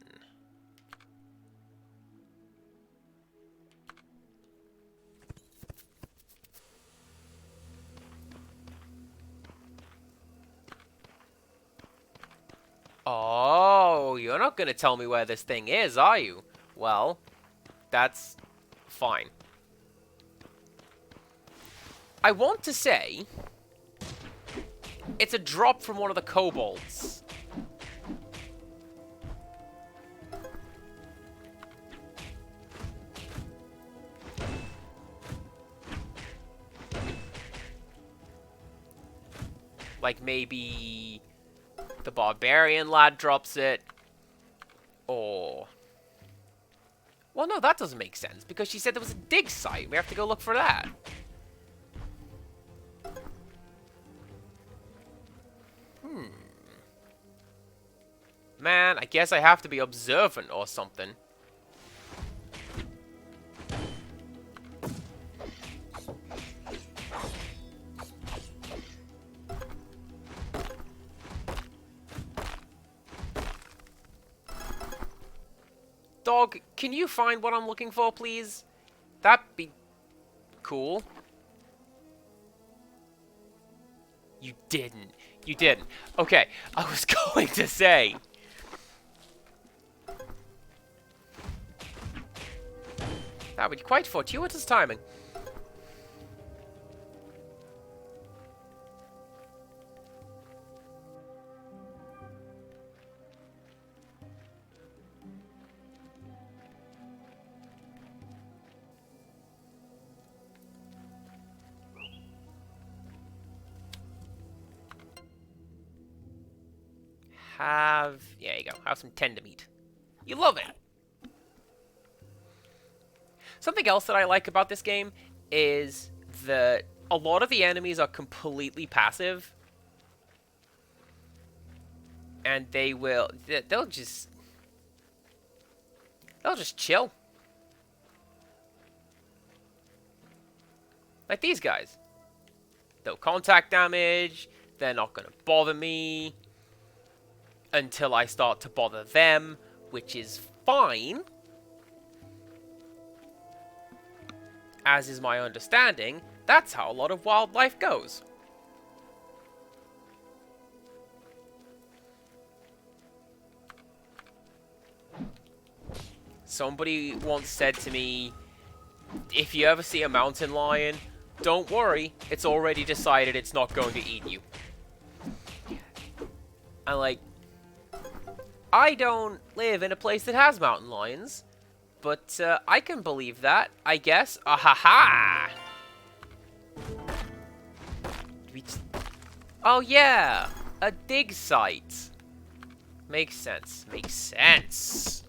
Oh, you're not going to tell me where this thing is, are you? Well, that's fine. I want to say it's a drop from one of the kobolds. Like, maybe the barbarian lad drops it, or... Well, no, that doesn't make sense, because she said there was a dig site. We have to go look for that. Man, I guess I have to be observant or something. Dog, can you find what I'm looking for, please? That'd be cool. You didn't. You didn't. Okay, I was going to say. That would be quite fortuitous timing. There you go. Have some tender meat. You love it. Something else that I like about this game is that a lot of the enemies are completely passive. And they'll just chill. Like these guys. No contact damage. They're not going to bother me until I start to bother them, which is fine. As is my understanding, that's how a lot of wildlife goes. Somebody once said to me, if you ever see a mountain lion, don't worry, it's already decided it's not going to eat you. And like, I don't live in a place that has mountain lions, but I can believe that, I guess. Ahaha! Oh yeah, a dig site. Makes sense. Makes sense.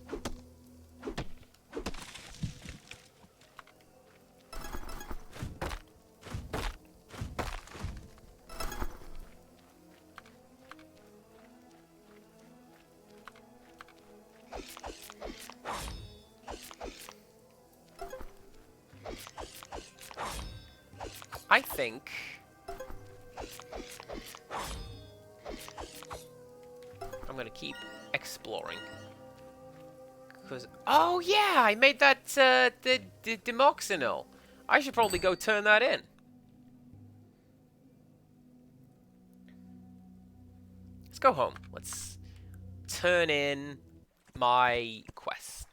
I think I'm gonna keep exploring. Because, oh yeah, I made that, the Demoxenil. I should probably go turn that in. Let's go home. Let's turn in my quests.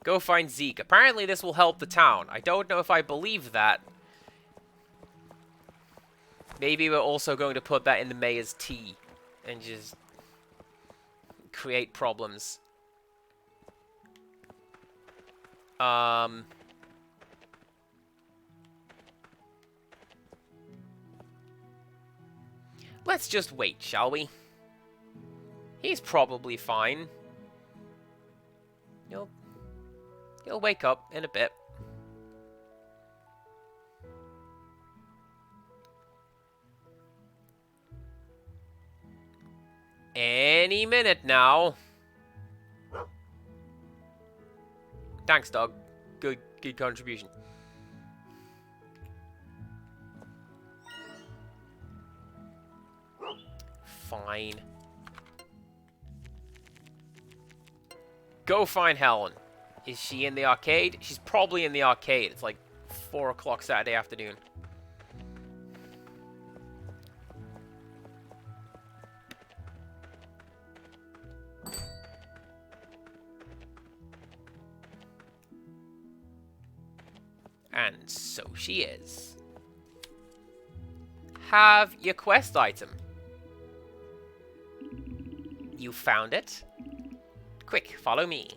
Go find Zeke. Apparently this will help the town. I don't know if I believe that. Maybe we're also going to put that in the mayor's tea and just create problems. Let's just wait, shall we? He's probably fine. He'll wake up in a bit. Any minute now. Thanks, dog. Good contribution. Fine. Go find Helen. Is she in the arcade? She's probably in the arcade. It's like 4 o'clock Saturday afternoon. And so she is. Have your quest item. You found it? Quick, follow me.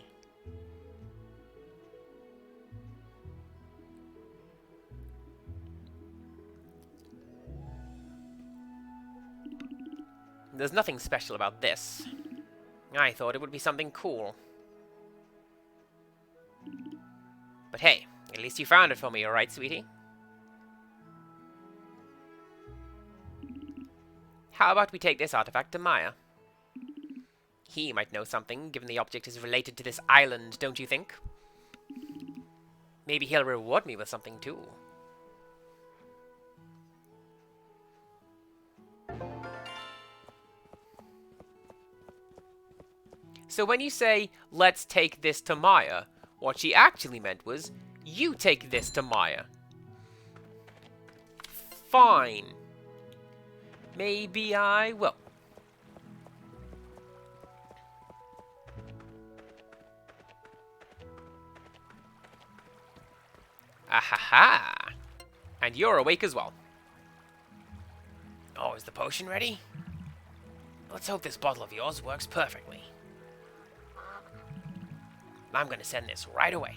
There's nothing special about this. I thought it would be something cool. But hey, at least you found it for me, alright, sweetie? How about we take this artifact to Maya? He might know something, given the object is related to this island, don't you think? Maybe he'll reward me with something, too. So when you say, let's take this to Maya, what she actually meant was, you take this to Maya. Fine. Maybe I will. Ahaha! And you're awake as well. Oh, is the potion ready? Let's hope this bottle of yours works perfectly. I'm gonna send this right away.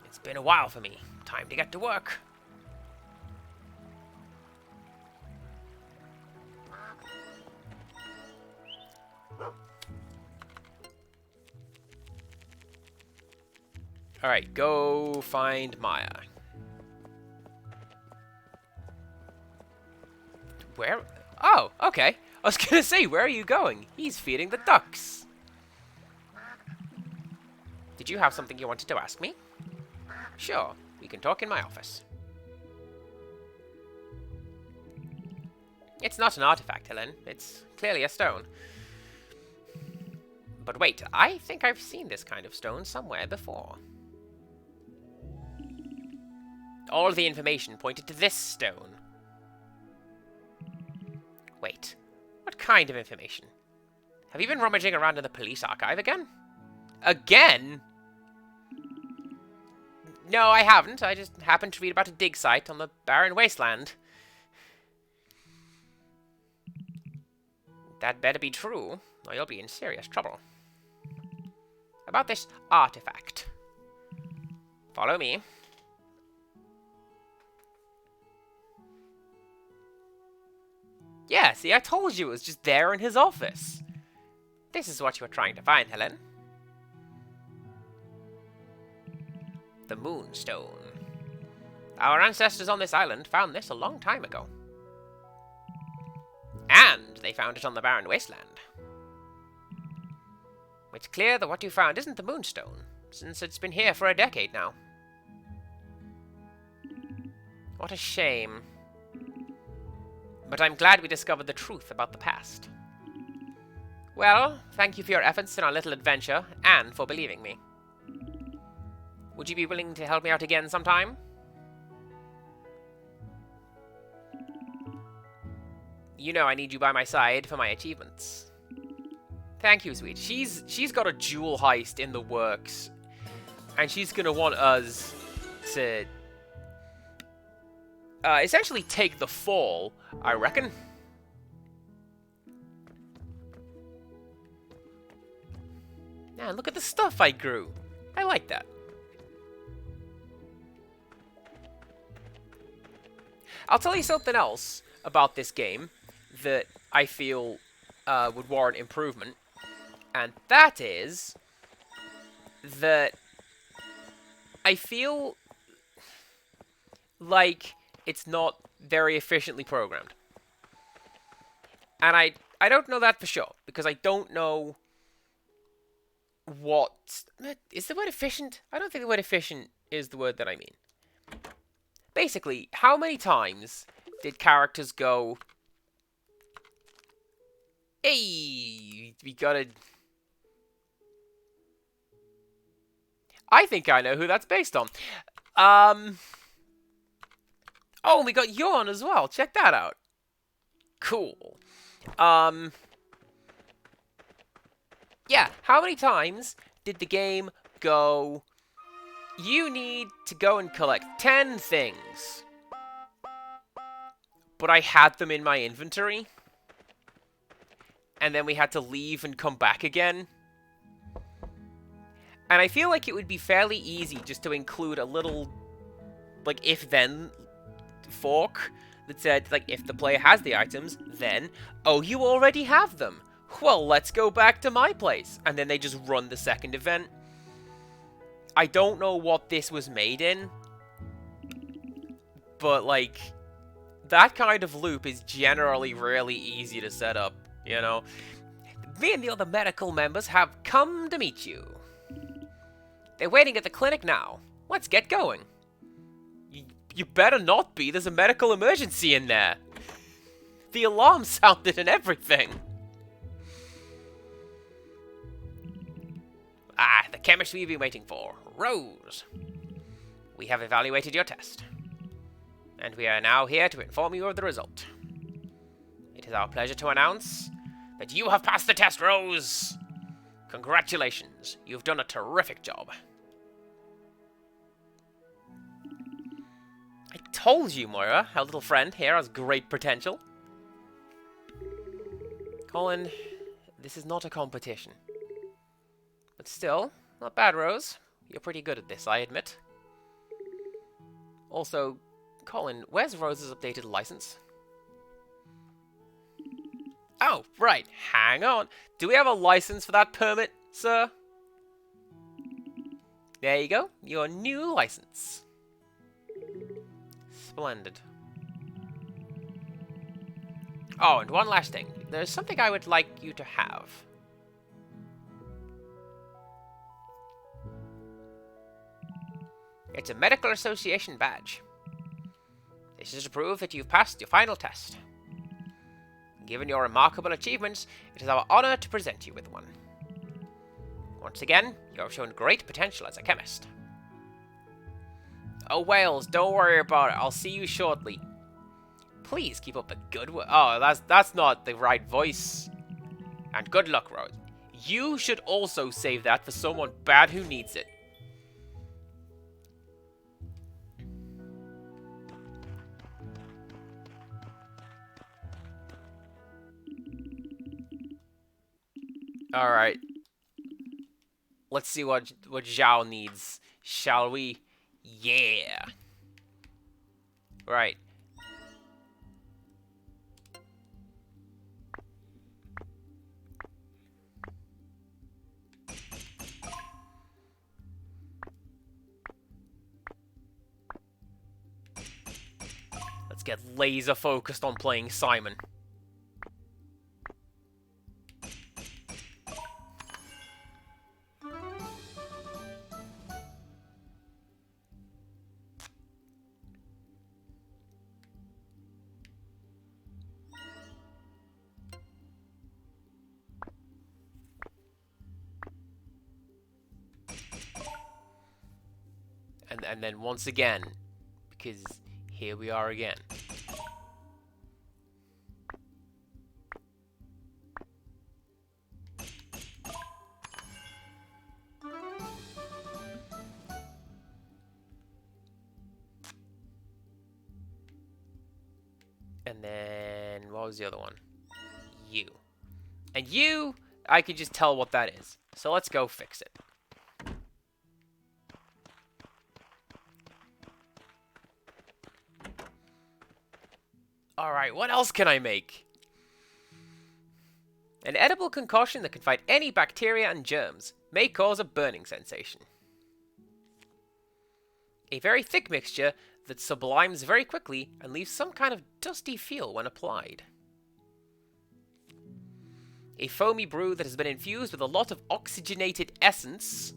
It's been a while for me. Time to get to work. Alright, go find Maya. Where? Oh, okay. I was gonna say, where are you going? He's feeding the ducks. Did you have something you wanted to ask me? Sure, we can talk in my office. It's not an artifact, Helen. It's clearly a stone. But wait, I think I've seen this kind of stone somewhere before. All of the information pointed to this stone. Wait, what kind of information? Have you been rummaging around in the police archive again? Again? No, I haven't. I just happened to read about a dig site on the barren wasteland. That better be true, or you'll be in serious trouble. About this artifact. Follow me. Yeah, see, I told you it was just there in his office. This is what you were trying to find, Helen. The Moonstone. Our ancestors on this island found this a long time ago. And they found it on the barren wasteland. It's clear that what you found isn't the Moonstone, since it's been here for a decade now. What a shame. But I'm glad we discovered the truth about the past. Well, thank you for your efforts in our little adventure, and for believing me. Would you be willing to help me out again sometime? You know I need you by my side for my achievements. Thank you, sweet. She's got a jewel heist in the works, and she's gonna want us to essentially take the fall, I reckon. Man, look at the stuff I grew. I like that. I'll tell you something else about this game that I feel would warrant improvement, and that is that I feel like it's not very efficiently programmed. And I don't know that for sure, because I don't know what... Is the word efficient? I don't think the word efficient is the word that I mean. Basically, how many times did characters go, hey, we gotta... I think I know who that's based on. Oh, we got Yawn as well. Check that out. Cool. Yeah, how many times did the game go, you need to go and collect 10 things, but I had them in my inventory, and then we had to leave and come back again? And I feel like it would be fairly easy just to include a little, like, if-then fork that said, like, if the player has the items, then, oh, you already have them. Well, let's go back to my place. And then they just run the second event. I don't know what this was made in, but, like, that kind of loop is generally really easy to set up, you know? Me and the other medical members have come to meet you. They're waiting at the clinic now. Let's get going. You better not be. There's a medical emergency in there. The alarm sounded and everything. Ah, the chemist we've been waiting for. Rose. We have evaluated your test. And we are now here to inform you of the result. It is our pleasure to announce that you have passed the test, Rose! Congratulations. You've done a terrific job. I told you, Moira, our little friend here has great potential. Colin, this is not a competition. But still, not bad, Rose. You're pretty good at this, I admit. Also, Colin, where's Rose's updated license? Oh, right. Hang on. Do we have a license for that permit, sir? There you go. Your new license. Splendid. Oh, and one last thing. There's something I would like you to have. It's a medical association badge. This is to prove that you've passed your final test. Given your remarkable achievements, it is our honor to present you with one. Once again, you have shown great potential as a chemist. Oh, Wales, don't worry about it. I'll see you shortly. Please keep up the good work. Oh, that's not the right voice. And good luck, Rose. You should also save that for someone bad who needs it. Alright. Let's see what Zhao needs. Shall we? Yeah. Right. Let's get laser focused on playing Simon. And then once again, because here we are again. And then, what was the other one? You. And you, I could just tell what that is. So let's go fix it. Alright, what else can I make? An edible concoction that can fight any bacteria and germs. May cause a burning sensation. A very thick mixture that sublimes very quickly and leaves some kind of dusty feel when applied. A foamy brew that has been infused with a lot of oxygenated essence.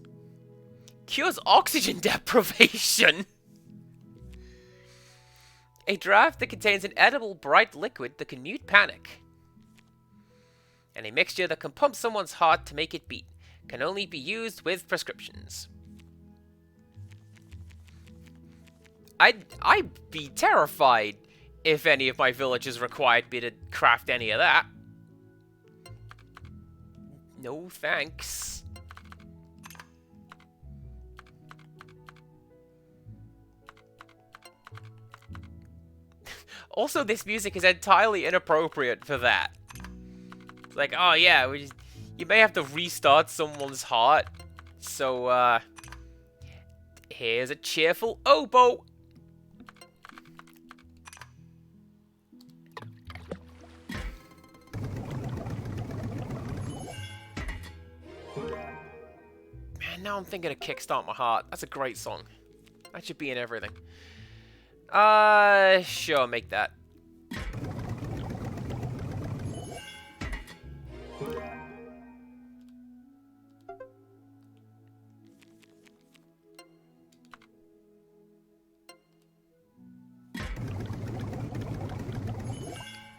Cures oxygen deprivation! A draft that contains an edible bright liquid that can mute panic. And a mixture that can pump someone's heart to make it beat. Can only be used with prescriptions. I'd be terrified if any of my villagers required me to craft any of that. No thanks. Also, this music is entirely inappropriate for that. It's like, oh yeah, you may have to restart someone's heart. So, here's a cheerful oboe. now I'm thinking of Kickstart My Heart. That's a great song. That should be in everything. Sure, make that.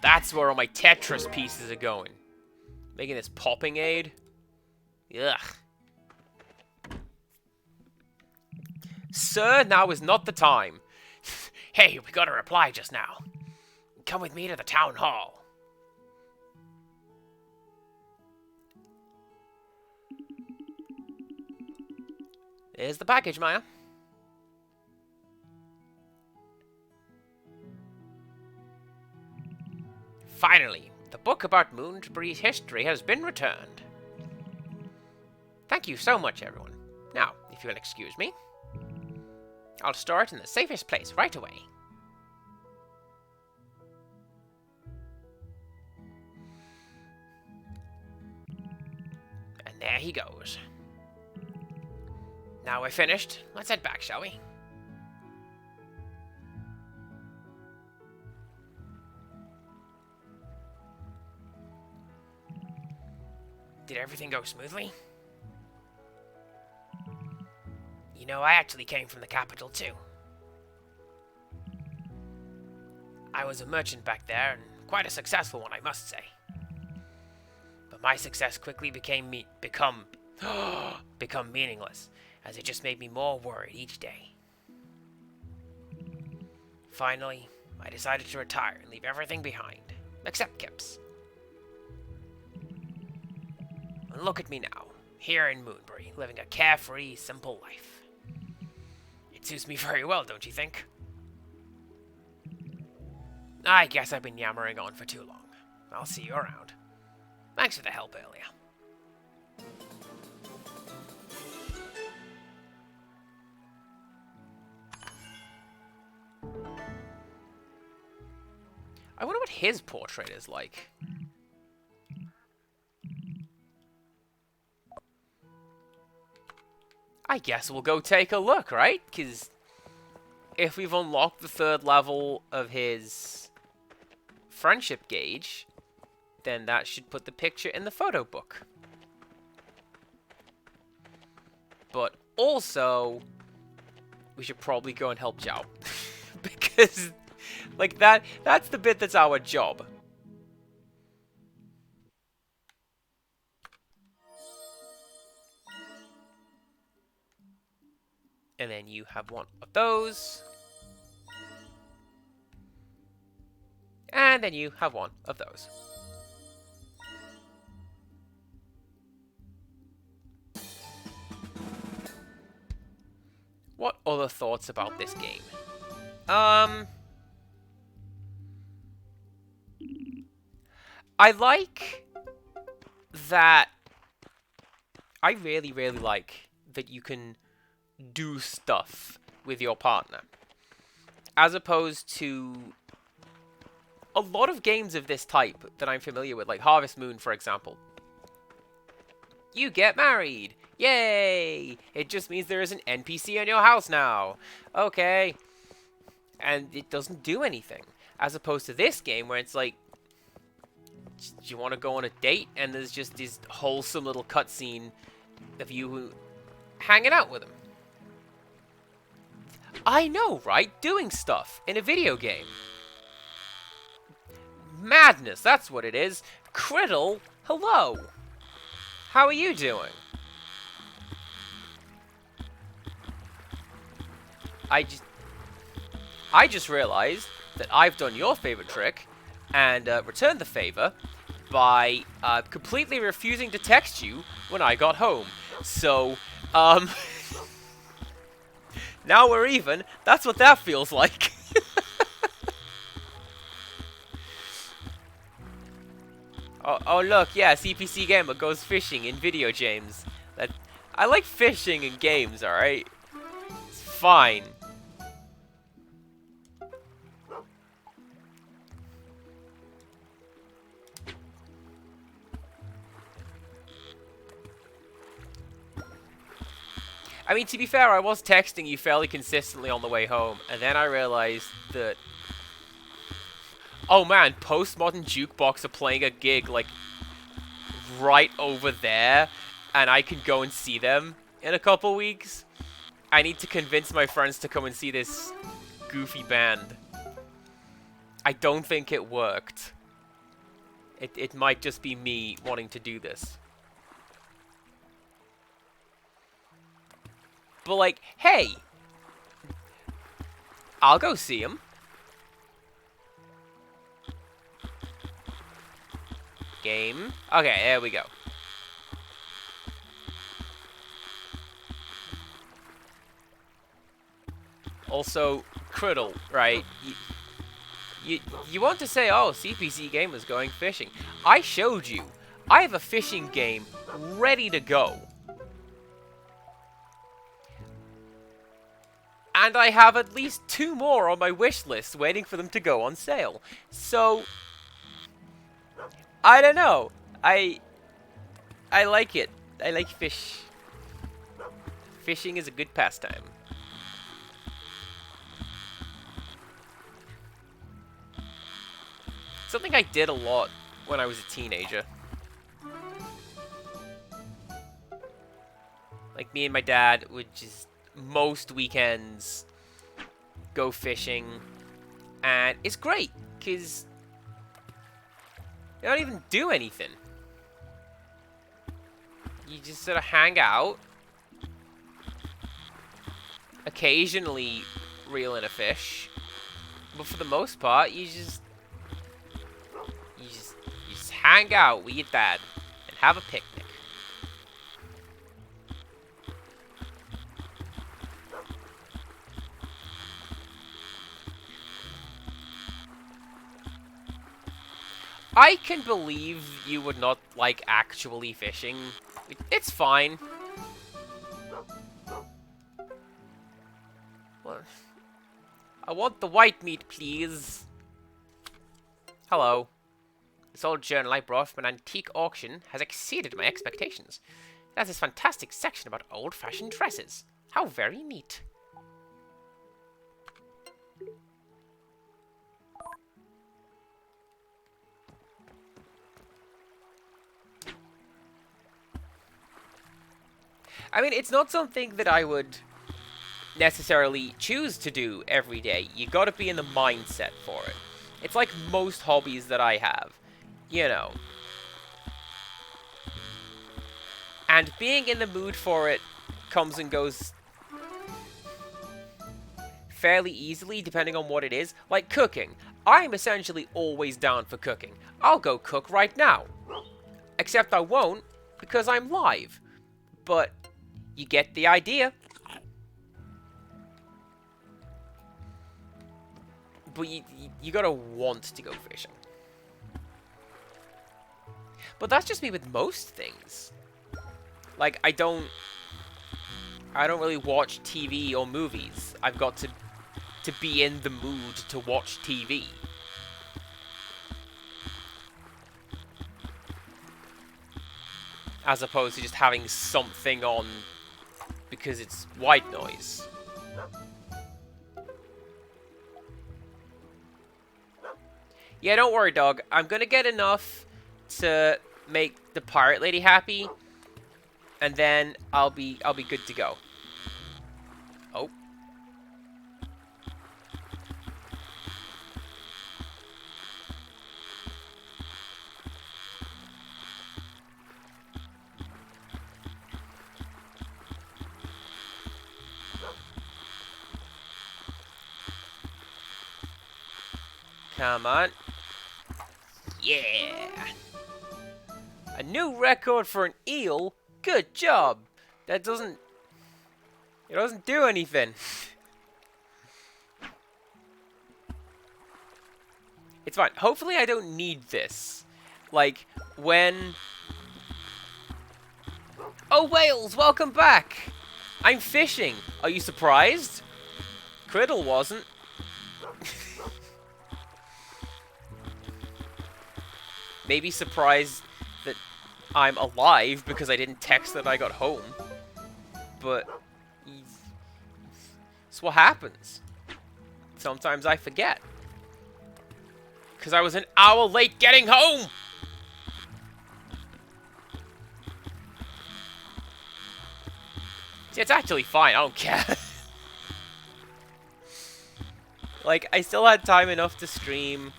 That's where all my Tetris pieces are going. Making this popping aid. Ugh. Sir, now is not the time. Hey, we got a reply just now. Come with me to the town hall. There's the package, Maya. Finally, the book about Moonbree's history has been returned. Thank you so much, everyone. Now, if you'll excuse me, I'll store it in the safest place right away. And there he goes. Now we're finished. Let's head back, shall we? Did everything go smoothly? You know, I actually came from the capital, too. I was a merchant back there, and quite a successful one, I must say. But my success quickly become meaningless, as it just made me more worried each day. Finally, I decided to retire and leave everything behind, except Kips. And look at me now, here in Moonbury, living a carefree, simple life. It suits me very well, don't you think? I guess I've been yammering on for too long. I'll see you around. Thanks for the help earlier. I wonder what his portrait is like. I guess we'll go take a look, right? Because if we've unlocked the 3rd level of his friendship gauge, then that should put the picture in the photo book. But also, we should probably go and help Zhao. Because, like, that's the bit that's our job. And then you have one of those. And then you have one of those. What other thoughts about this game? I like that. I really, really like that you can do stuff with your partner, as opposed to a lot of games of this type that I'm familiar with, like Harvest Moon, for example. You get married! Yay! It just means there is an NPC in your house now. Okay. And it doesn't do anything. As opposed to this game where it's like, do you want to go on a date? And there's just this wholesome little cutscene of you hanging out with him. I know, right? Doing stuff in a video game. Madness, that's what it is. Criddle, hello. How are you doing? I just realized that I've done your favorite trick and returned the favor by completely refusing to text you when I got home. So, now we're even. That's what that feels like. Oh look, yeah, CPC Gamer goes fishing in video games. I like fishing in games, alright? It's fine. I mean, to be fair, I was texting you fairly consistently on the way home, and then I realized that... Oh man, Postmodern Jukebox are playing a gig, like, right over there, and I can go and see them in a couple weeks. I need to convince my friends to come and see this goofy band. I don't think it worked. It might just be me wanting to do this. But like, hey! I'll go see him. Game. Okay, there we go. Also, Criddle, right? You want to say, oh, CPC Gamer's going fishing. I showed you. I have a fishing game ready to go. And I have at least 2 more on my wish list waiting for them to go on sale. So, I don't know. I like it. I like fish. Fishing is a good pastime. Something I did a lot when I was a teenager. Like, me and my dad would just, most weekends, go fishing. And it's great, because you don't even do anything. You just sort of hang out. Occasionally reel in a fish. But for the most part, you just hang out with your dad and have a picnic. I can believe you would not like actually fishing. It's fine. What? I want the white meat, please. Hello. This old journal I brought from an antique auction has exceeded my expectations. It has this fantastic section about old-fashioned dresses. How very neat. I mean, it's not something that I would necessarily choose to do every day. You gotta be in the mindset for it. It's like most hobbies that I have. You know. And being in the mood for it comes and goes fairly easily, depending on what it is. Like cooking. I'm essentially always down for cooking. I'll go cook right now. Except I won't, because I'm live. But you get the idea. But you gotta want to go fishing. But that's just me with most things. Like, I don't really watch TV or movies. I've got to be in the mood to watch TV. As opposed to just having something on because it's white noise. Yeah, don't worry, dog. I'm gonna get enough to make the pirate lady happy, and then I'll be good to go. Oh. Come on. Yeah. A new record for an eel? Good job. It doesn't do anything. It's fine. Hopefully I don't need this. Like, when... Oh, Wales, welcome back! I'm fishing. Are you surprised? Criddle wasn't. Maybe surprised that I'm alive because I didn't text that I got home. But It's what happens. Sometimes I forget. Because I was an hour late getting home! See, it's actually fine. I don't care. Like, I still had time enough to stream.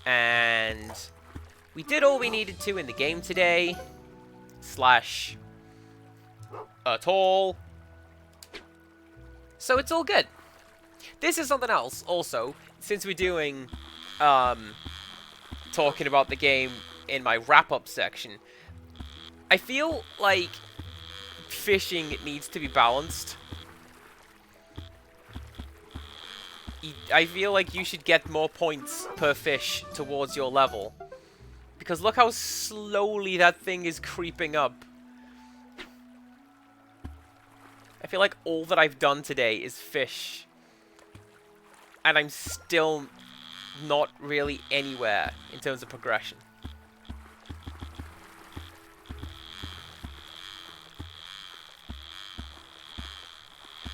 And we did all we needed to in the game today. Slash at all. So it's all good. This is something else, also, since we're doing, talking about the game in my wrap-up section. I feel like fishing needs to be balanced. I feel like you should get more points per fish towards your level. Because look how slowly that thing is creeping up. I feel like all that I've done today is fish. And I'm still not really anywhere in terms of progression.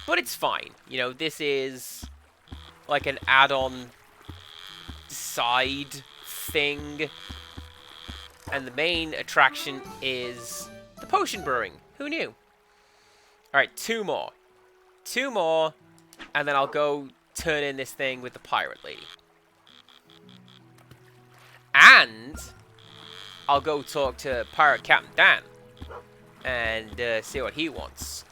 But it's fine. You know, this is like an add-on side thing. And the main attraction is the potion brewing. Who knew? Alright, 2 more. 2 more, and then I'll go turn in this thing with the pirate lady. And I'll go talk to Pirate Captain Dan and see what he wants.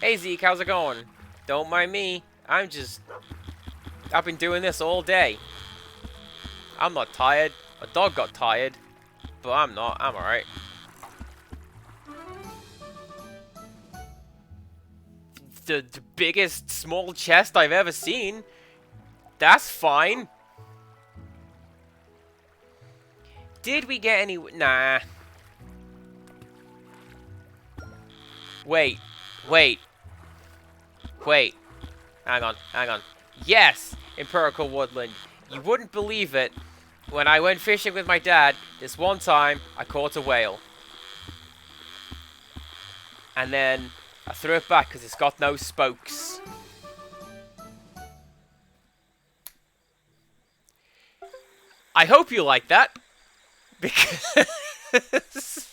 Hey Zeke, how's it going? Don't mind me. I've been doing this all day. I'm not tired. My dog got tired. But I'm not. I'm alright. The biggest small chest I've ever seen. That's fine. Did we get any... Nah. Wait. Wait. Wait. Hang on. Hang on. Yes! Empirical Woodland. You wouldn't believe it. When I went fishing with my dad, this one time, I caught a whale. And then I threw it back because it's got no spokes. I hope you like that. Because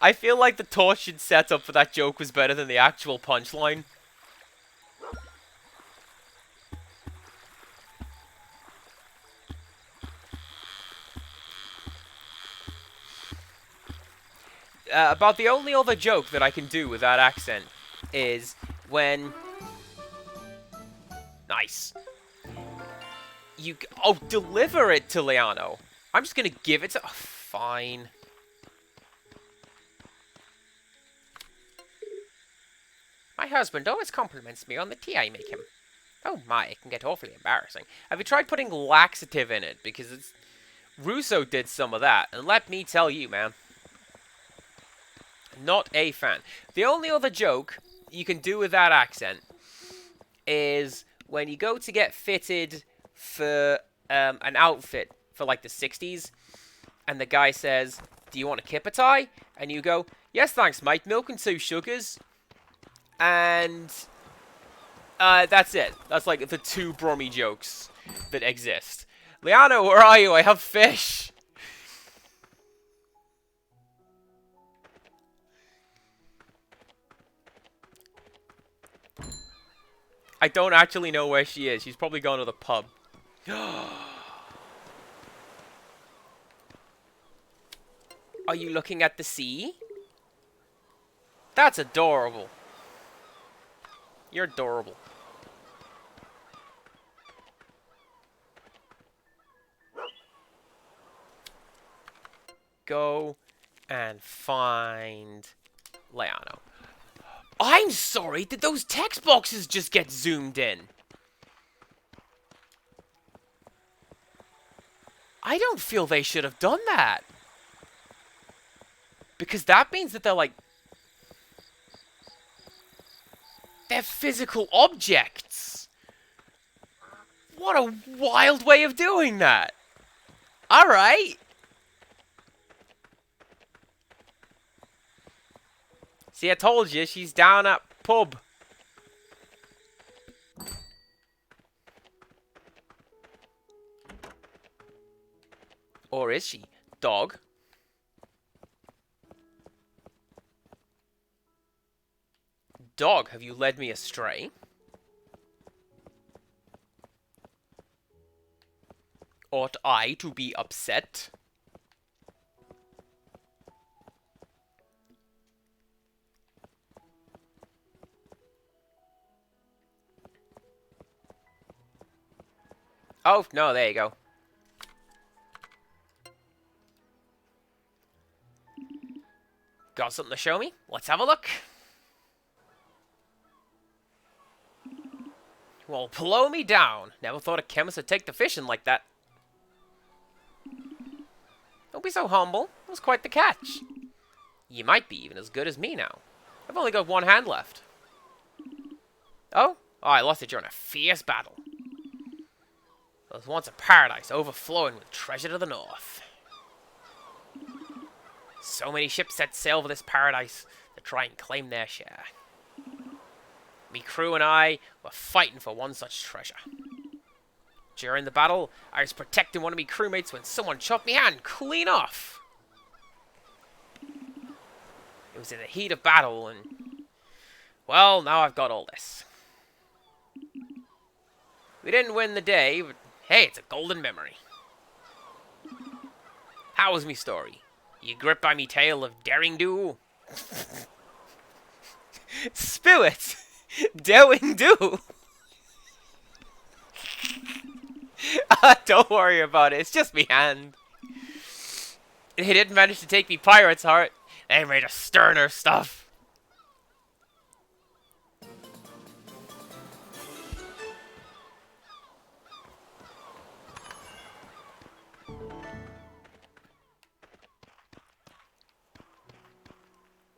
I feel like the tortured setup for that joke was better than the actual punchline. About the only other joke that I can do with that accent is when... Nice. Oh, deliver it to Leano. I'm just gonna give it to... Oh, fine. My husband always compliments me on the tea I make him. Oh my, it can get awfully embarrassing. Have you tried putting laxative in it? Because it's... Russo did some of that, and let me tell you, man. Not a fan. The only other joke you can do with that accent is when you go to get fitted for an outfit for like the 60s, and the guy says, "Do you want a kipper tie?" And you go, "Yes, thanks, mate. Milk and 2 sugars." And that's it. That's like the 2 Brummy jokes that exist. Leano, where are you? I have fish. I don't actually know where she is. She's probably gone to the pub. Are you looking at the sea? That's adorable. You're adorable. Go and find Leano. I'm sorry, did those text boxes just get zoomed in? I don't feel they should have done that. Because that means that they're like... They're physical objects. What a wild way of doing that! Alright! See, I told you, she's down at pub. Or is she? Dog? Dog, have you led me astray? Ought I to be upset? Oh, no, there you go. Got something to show me? Let's have a look. Well, blow me down. Never thought a chemist would take the fishing like that. Don't be so humble. It was quite the catch. You might be even as good as me now. I've only got one hand left. Oh? Oh, I lost it during a fierce battle. There was once a paradise overflowing with treasure to the north. So many ships set sail for this paradise to try and claim their share. Me crew and I were fighting for one such treasure. During the battle, I was protecting one of me crewmates when someone chopped me hand clean off. It was in the heat of battle and... well, now I've got all this. We didn't win the day, but hey, it's a golden memory. How was me story? You gripped by me tale of daring do? Spill it! Daring do! Don't worry about it, it's just me hand. They didn't manage to take me pirate's heart. They made a sterner stuff.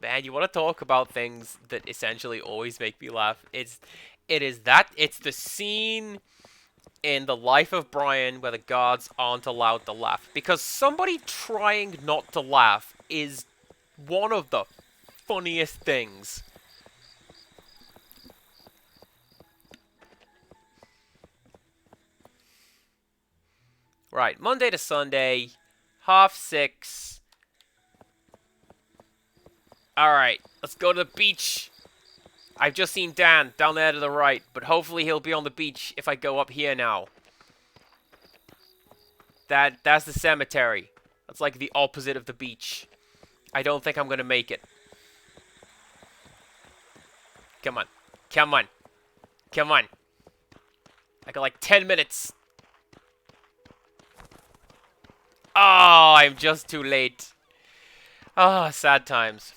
Man, you want to talk about things that essentially always make me laugh. It's the scene in The Life of Brian where the guards aren't allowed to laugh. Because somebody trying not to laugh is one of the funniest things. Right, Monday to Sunday, 6:30. Alright, let's go to the beach. I've just seen Dan down there to the right, but hopefully he'll be on the beach if I go up here now. That's the cemetery. That's like the opposite of the beach. I don't think I'm gonna make it. Come on. Come on. Come on. I got like 10 minutes. Oh, I'm just too late. Ah, sad times.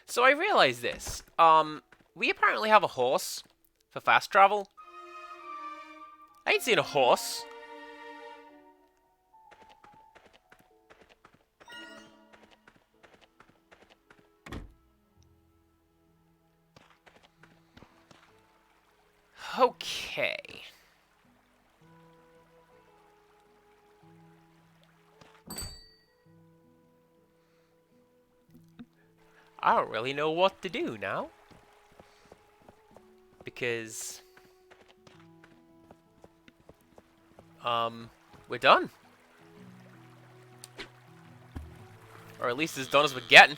So I realized this. We apparently have a horse for fast travel. I ain't seen a horse. Okay. I don't really know what to do now. Because... we're done. Or at least as done as we're getting.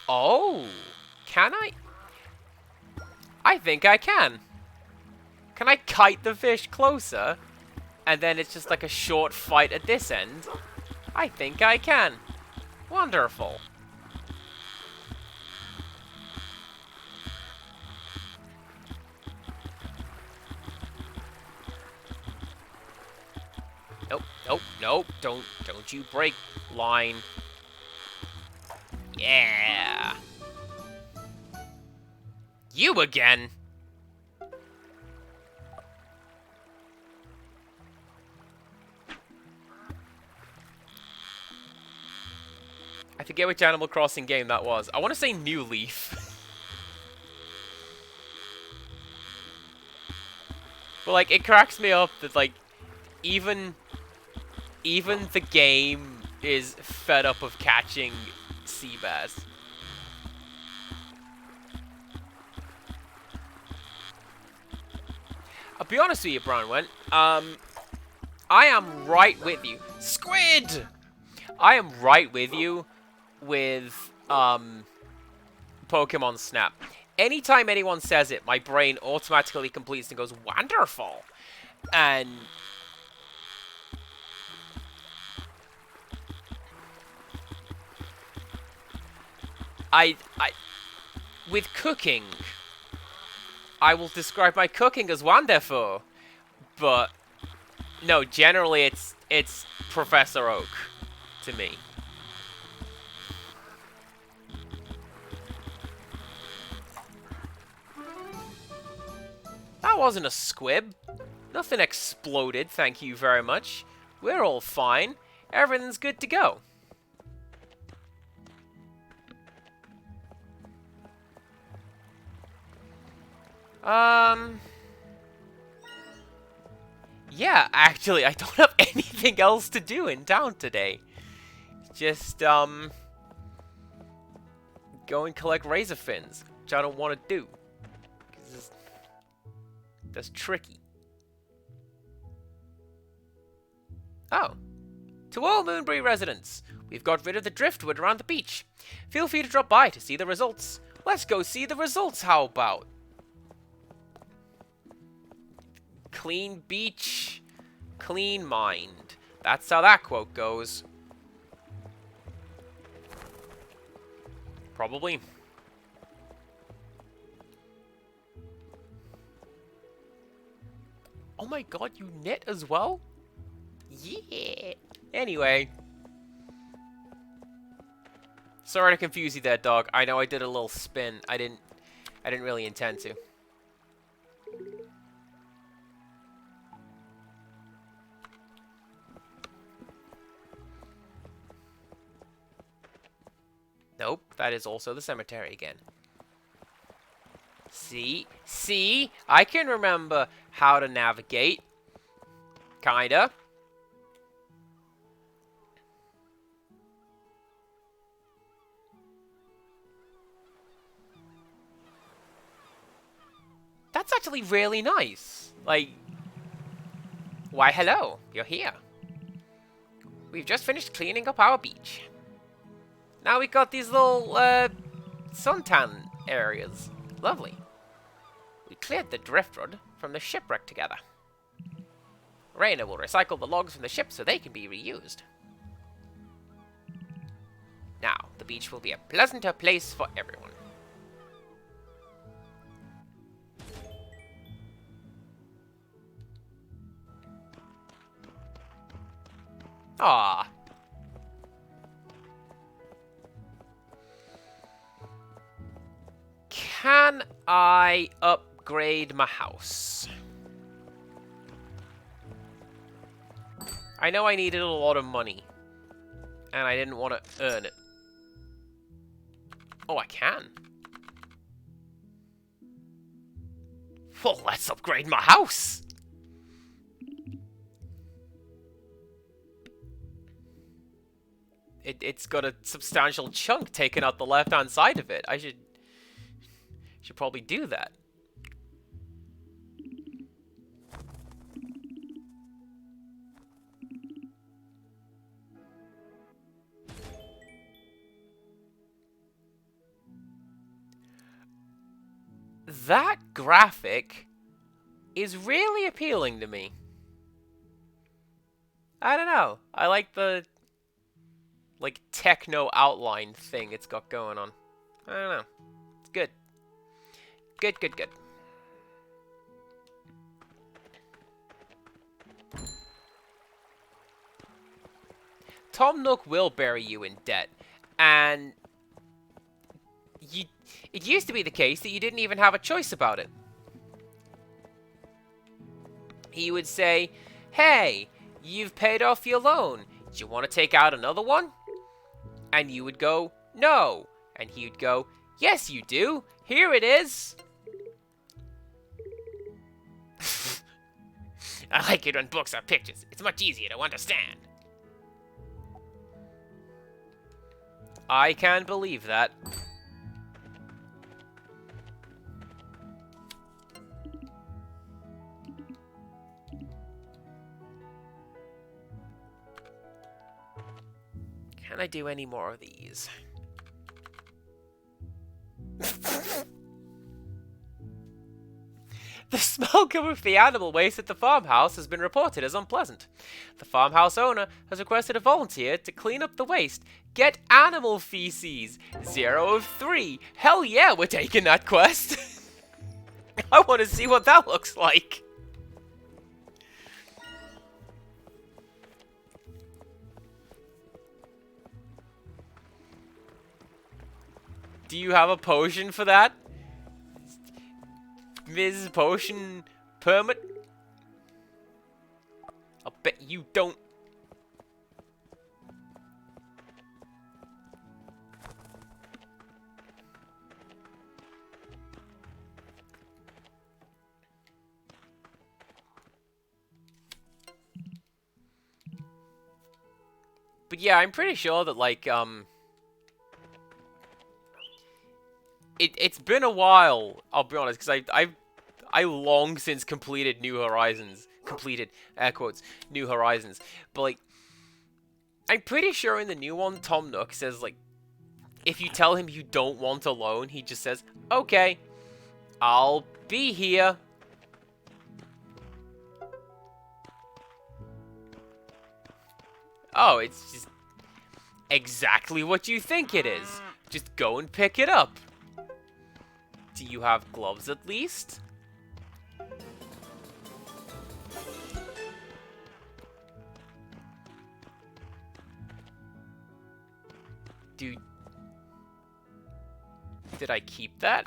Oh, can I? I think I can. Can I kite the fish closer? And then it's just like a short fight at this end? I think I can. Wonderful. Nope, nope, nope. Don't you break line. Yeah. You again. I forget which Animal Crossing game that was. I want to say New Leaf. But, like, it cracks me up that, like, even the game is fed up of catching sea bass. I'll be honest with you, Bronwyn. I am right with you. Squid! I am right with you with, Pokemon Snap. Anytime anyone says it, my brain automatically completes and goes, wonderful! And with cooking, I will describe my cooking as wonderful, but no, generally it's Professor Oak to me. That wasn't a squib. Nothing exploded, thank you very much. We're all fine. Everything's good to go. Yeah, actually, I don't have anything else to do in town today. Just, go and collect razor fins, which I don't want to do. 'Cause that's tricky. Oh. To all Moonbury residents, we've got rid of the driftwood around the beach. Feel free to drop by to see the results. Let's go see the results, how about? Clean beach, clean mind. That's how that quote goes. Probably. Oh my god, you knit as well? Yeah. Anyway. Sorry to confuse you there, dog. I know I did a little spin. I didn't really intend to. Nope, that is also the cemetery again. See? See? I can remember how to navigate. Kinda. That's actually really nice. Like, why hello, you're here. We've just finished cleaning up our beach. Now we got these little, suntan areas. Lovely. We cleared the driftwood from the shipwreck together. Raina will recycle the logs from the ship so they can be reused. Now, the beach will be a pleasanter place for everyone. Ah. Can I upgrade my house? I know I needed a lot of money, and I didn't want to earn it. Oh, I can. Well, let's upgrade my house. It's got a substantial chunk taken out the left-hand side of it. I should probably do that. That graphic is really appealing to me. I don't know. I like the like techno outline thing it's got going on. I don't know. It's good. Good, good, good. Tom Nook will bury you in debt. And it used to be the case that you didn't even have a choice about it. He would say, hey, you've paid off your loan. Do you want to take out another one? And you would go, no. And he would go, yes, you do. Here it is. I like it when books are pictures. It's much easier to understand. I can believe that. Can I do any more of these? The smell coming from the animal waste at the farmhouse has been reported as unpleasant. The farmhouse owner has requested a volunteer to clean up the waste. Get animal feces. 0 of 3. Hell yeah, we're taking that quest. I want to see what that looks like. Do you have a potion for that? Ms. Potion Permit? I'll bet you don't. But yeah, I'm pretty sure that, like, It's been a while, I'll be honest, because I long since completed New Horizons. Completed, air quotes, New Horizons. But, like, I'm pretty sure in the new one, Tom Nook says, like, if you tell him you don't want a loan, he just says, okay, I'll be here. Oh, it's just exactly what you think it is. Just go and pick it up. Do you have gloves at least? Did I keep that?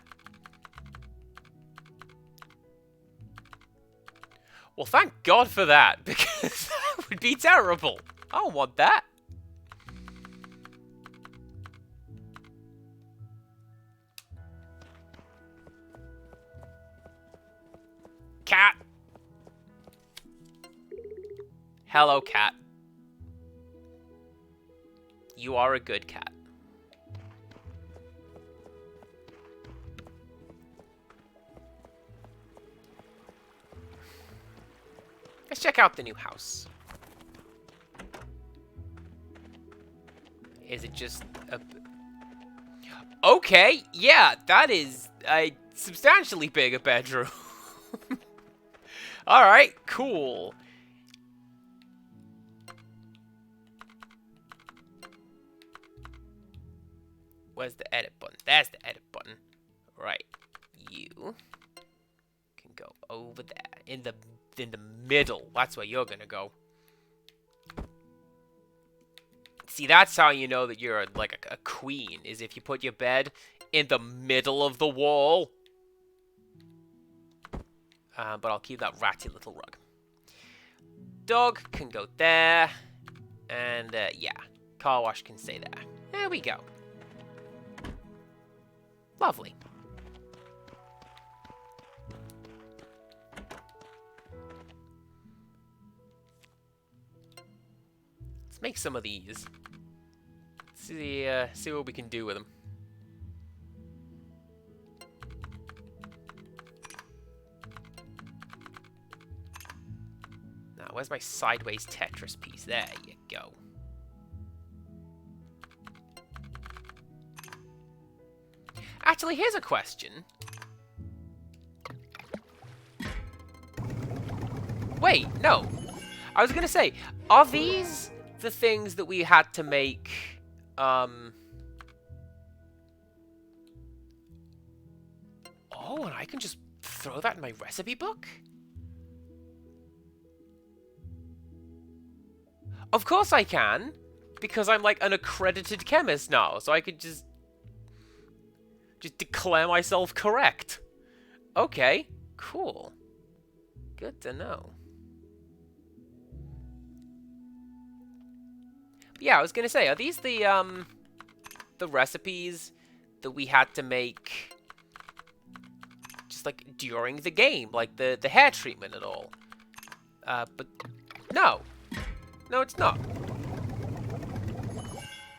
Well, thank God for that, because that would be terrible. I don't want that. Cat. Hello, cat. You are a good cat. Let's check out the new house. Is it just a... Okay, yeah, that is a substantially bigger bedroom. Alright, cool. Where's the edit button? There's the edit button. Right. You can go over there. In the middle. That's where you're gonna go. See, that's how you know that you're like a queen, is if you put your bed in the middle of the wall. But I'll keep that ratty little rug. Dog can go there. And, yeah. Car wash can stay there. There we go. Lovely. Let's make some of these. See what we can do with them. Now, where's my sideways Tetris piece? There you go. Actually, here's a question. Wait, no. I was gonna say, are these the things that we had to make, Oh, and I can just throw that in my recipe book? Of course I can. Because I'm like an accredited chemist now, so I could just declare myself correct. Okay, cool. Good to know. But yeah, I was gonna say, are these the recipes that we had to make just like during the game, like the hair treatment and all? But no, it's not.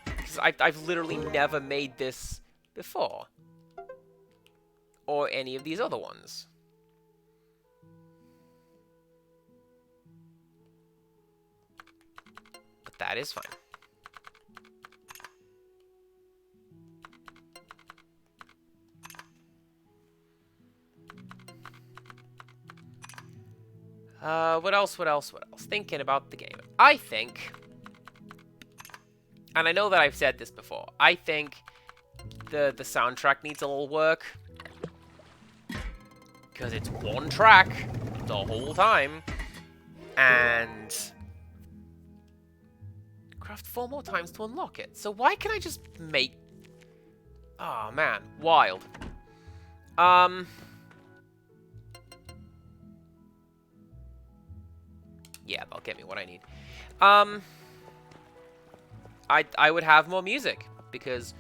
Because I've literally never made this before, or any of these other ones. But that is fine. What else? Thinking about the game. I think, and I know that I've said this before, I think the soundtrack needs a little work. Because it's one track the whole time. And craft 4 more times to unlock it. So why can't I just make... Oh, man. Wild. Yeah, that'll get me what I need. I would have more music, because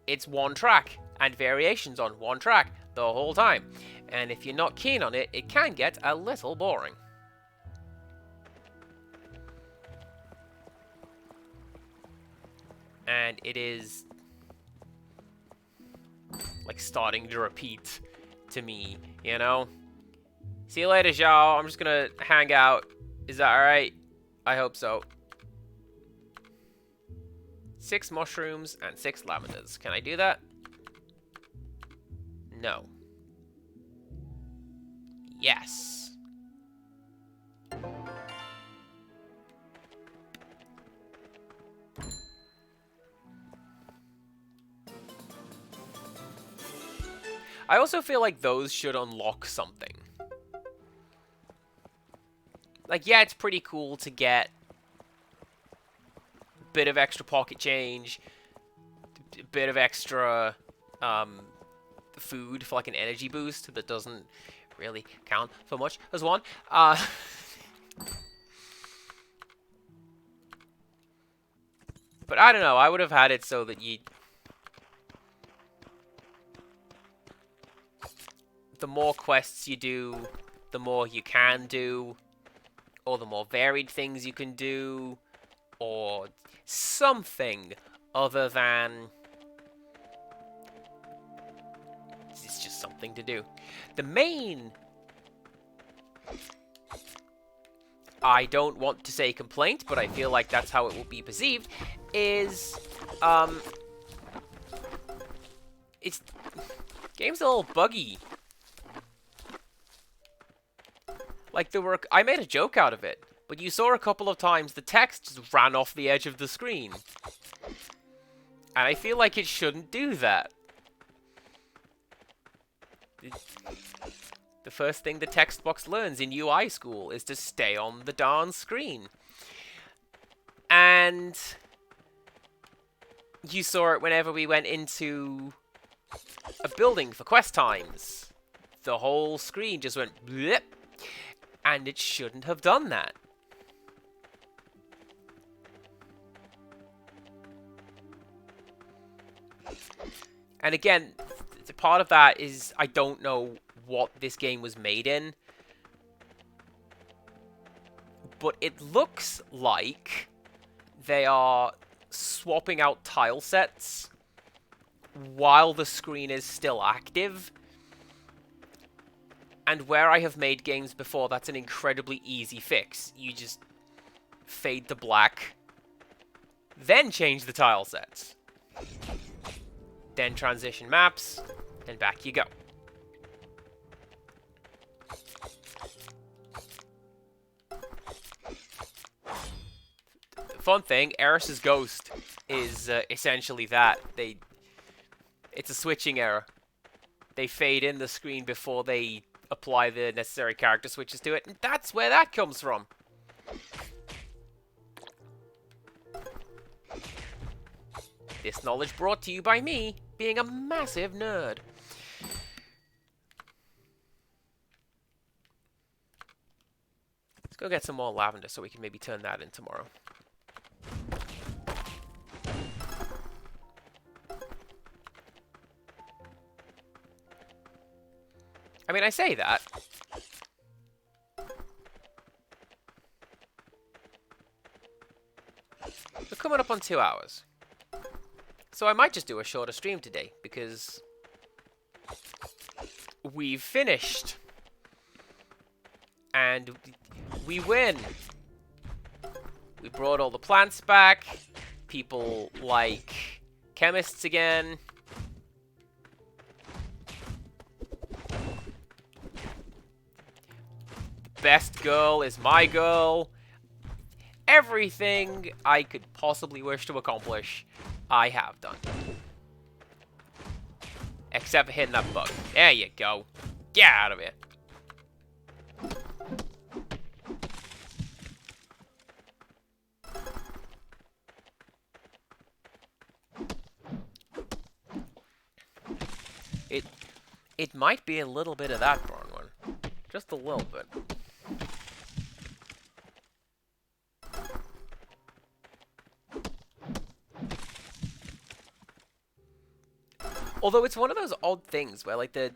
it's one track, and variations on one track the whole time. And if you're not keen on it, it can get a little boring. And it is like starting to repeat to me, you know? See you later, y'all. I'm just gonna hang out. Is that alright? I hope so. 6 mushrooms and 6 lavenders. Can I do that? No. Yes. I also feel like those should unlock something. Like, yeah, it's pretty cool to get a bit of extra pocket change, a bit of extra food for like an energy boost that doesn't really count for much as one. But I don't know, I would have had it so that the more quests you do, the more you can do, or the more varied things you can do, or something other than it's just something to do. The main, I don't want to say complaint, but I feel like that's how it will be perceived, is it's game's a little buggy. Like, I made a joke out of it, but you saw a couple of times the text just ran off the edge of the screen. And I feel like it shouldn't do that. The first thing the text box learns in UI school is to stay on the darn screen. And you saw it whenever we went into a building for quest times. The whole screen just went blip. And it shouldn't have done that. And again, part of that is I don't know what this game was made in. But it looks like they are swapping out tile sets while the screen is still active. And where I have made games before, that's an incredibly easy fix. You just fade to black, then change the tile sets. Then transition maps, then back you go. The fun thing, Eris's Ghost is essentially that. It's a switching error. They fade in the screen before they apply the necessary character switches to it, and that's where that comes from. This knowledge brought to you by me, being a massive nerd. Let's go get some more lavender so we can maybe turn that in tomorrow. I mean, I say that. We're coming up on 2 hours. So I might just do a shorter stream today, because we've finished. And we win. We brought all the plants back. People like chemists again. Best girl is my girl. Everything I could possibly wish to accomplish, I have done. Except for hitting that bug. There you go. Get out of here. It might be a little bit of that brown one. Just a little bit. Although it's one of those odd things where, like, the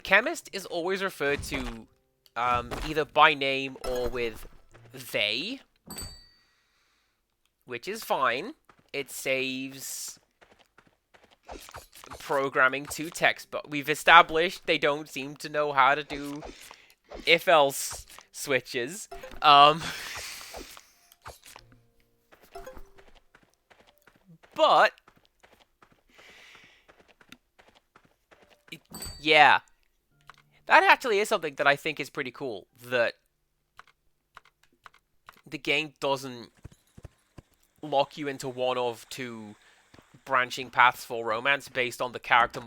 chemist is always referred to either by name or with they, which is fine. It saves programming to text, but we've established they don't seem to know how to do if-else switches. But yeah, that actually is something that I think is pretty cool, that the game doesn't lock you into one of two branching paths for romance based on the character,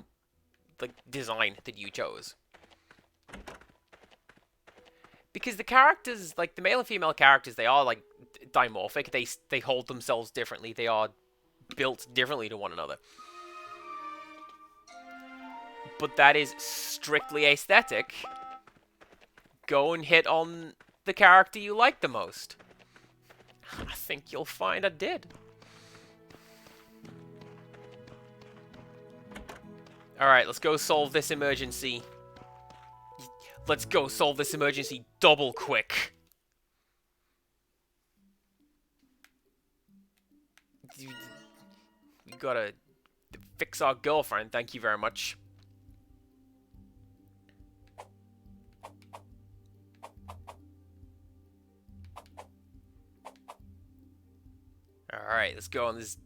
like, design that you chose. Because the characters, like, the male and female characters, they are, like, dimorphic. They hold themselves differently. They are built differently to one another. But that is strictly aesthetic. Go and hit on the character you like the most. I think you'll find I did. Alright, let's go solve this emergency. Let's go solve this emergency double quick. We gotta fix our girlfriend, thank you very much. Alright, let's go on this.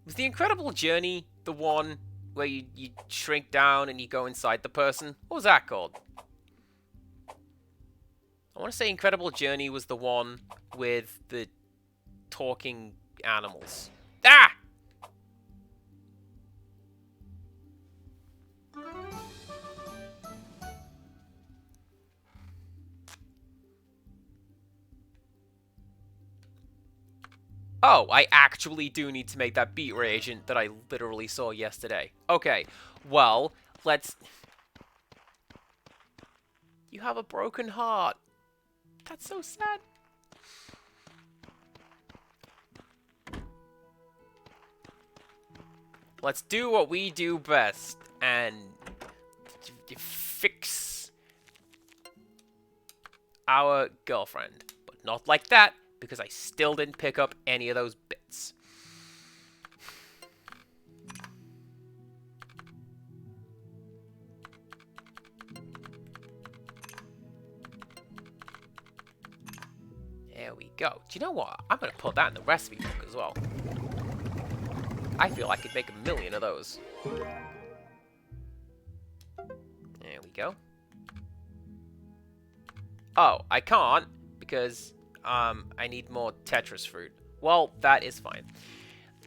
Was the Incredible Journey the one where you shrink down and you go inside the person? What was that called? I want to say Incredible Journey was the one with the talking animals. Ah! Oh, I actually do need to make that beat reagent that I literally saw yesterday. Okay, well, let's... You have a broken heart. That's so sad. Let's do what we do best and fix our girlfriend. But not like that, because I still didn't pick up any of those bits. There we go. Do you know what? I'm going to put that in the recipe book as well. I feel I could make 1,000,000 of those. There we go. Oh, I can't because I need more Tetris fruit. Well, that is fine.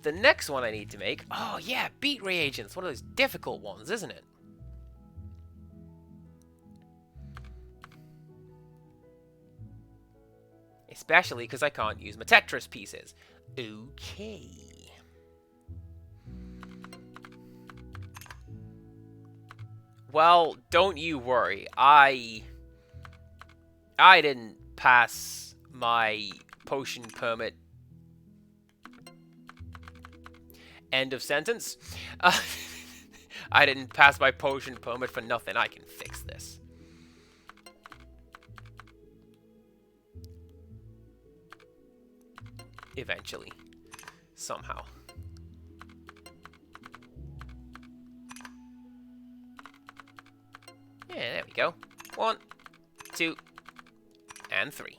The next one I need to make... Oh, yeah, beat reagents. One of those difficult ones, isn't it? Especially because I can't use my Tetris pieces. Okay. Well, don't you worry. I didn't pass my potion permit. End of sentence. I didn't pass my potion permit for nothing. I can fix this. Eventually. Somehow. Yeah, there we go. 1, 2, and 3.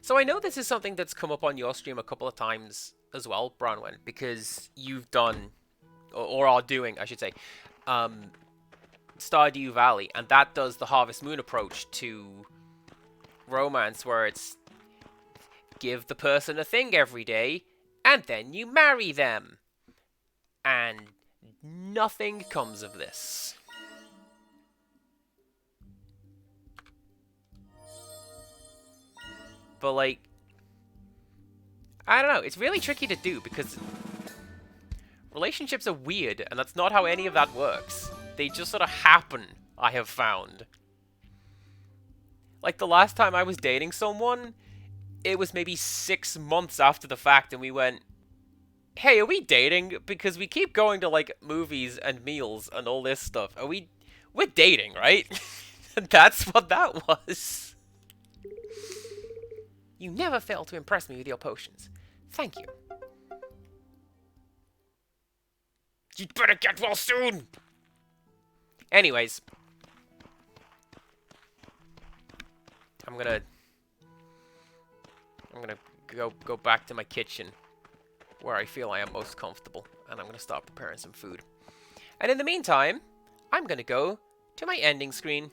So I know this is something that's come up on your stream a couple of times as well, Bronwyn, because you've done, or are doing, I should say, Stardew Valley, and that does the Harvest Moon approach to romance, where it's give the person a thing every day, and then you marry them. And nothing comes of this. But, like, I don't know, it's really tricky to do, because relationships are weird, and that's not how any of that works. They just sort of happen, I have found. Like, the last time I was dating someone, it was maybe 6 months after the fact, and we went, hey, are we dating? Because we keep going to, like, movies and meals and all this stuff. We're dating, right? And that's what that was. You never fail to impress me with your potions. Thank you. You'd better get well soon! Anyways. I'm gonna go back to my kitchen, where I feel I am most comfortable, and I'm gonna start preparing some food. And in the meantime, I'm gonna go to my ending screen.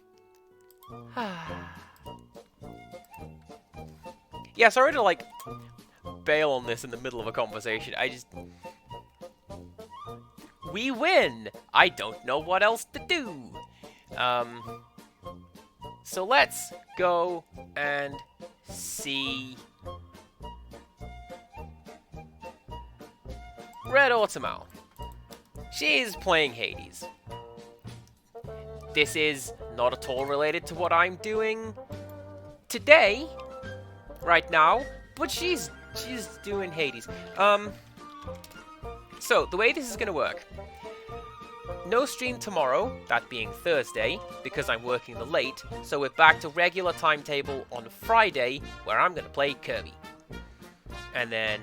Yeah, sorry to, like, bail on this in the middle of a conversation. We win! I don't know what else to do. So let's go and see Red Autumn. She's playing Hades. This is not at all related to what I'm doing today, right now, but she's doing Hades. So the way this is gonna work. No stream tomorrow, that being Thursday, because I'm working the late, so we're back to regular timetable on Friday, where I'm gonna play Kirby. And then,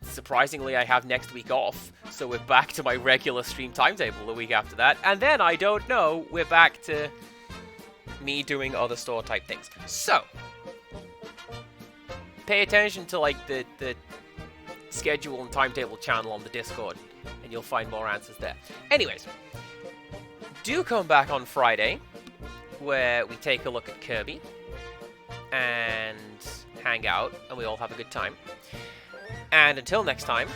surprisingly, I have next week off, so we're back to my regular stream timetable the week after that, and then, I don't know, we're back to me doing other store type things. So, pay attention to, like, the schedule and timetable channel on the Discord, and you'll find more answers there. Anyways, do come back on Friday, where we take a look at Kirby, and hang out, and we all have a good time. And until next time,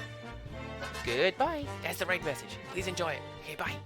goodbye. That's the right message. Please enjoy it. Okay, bye.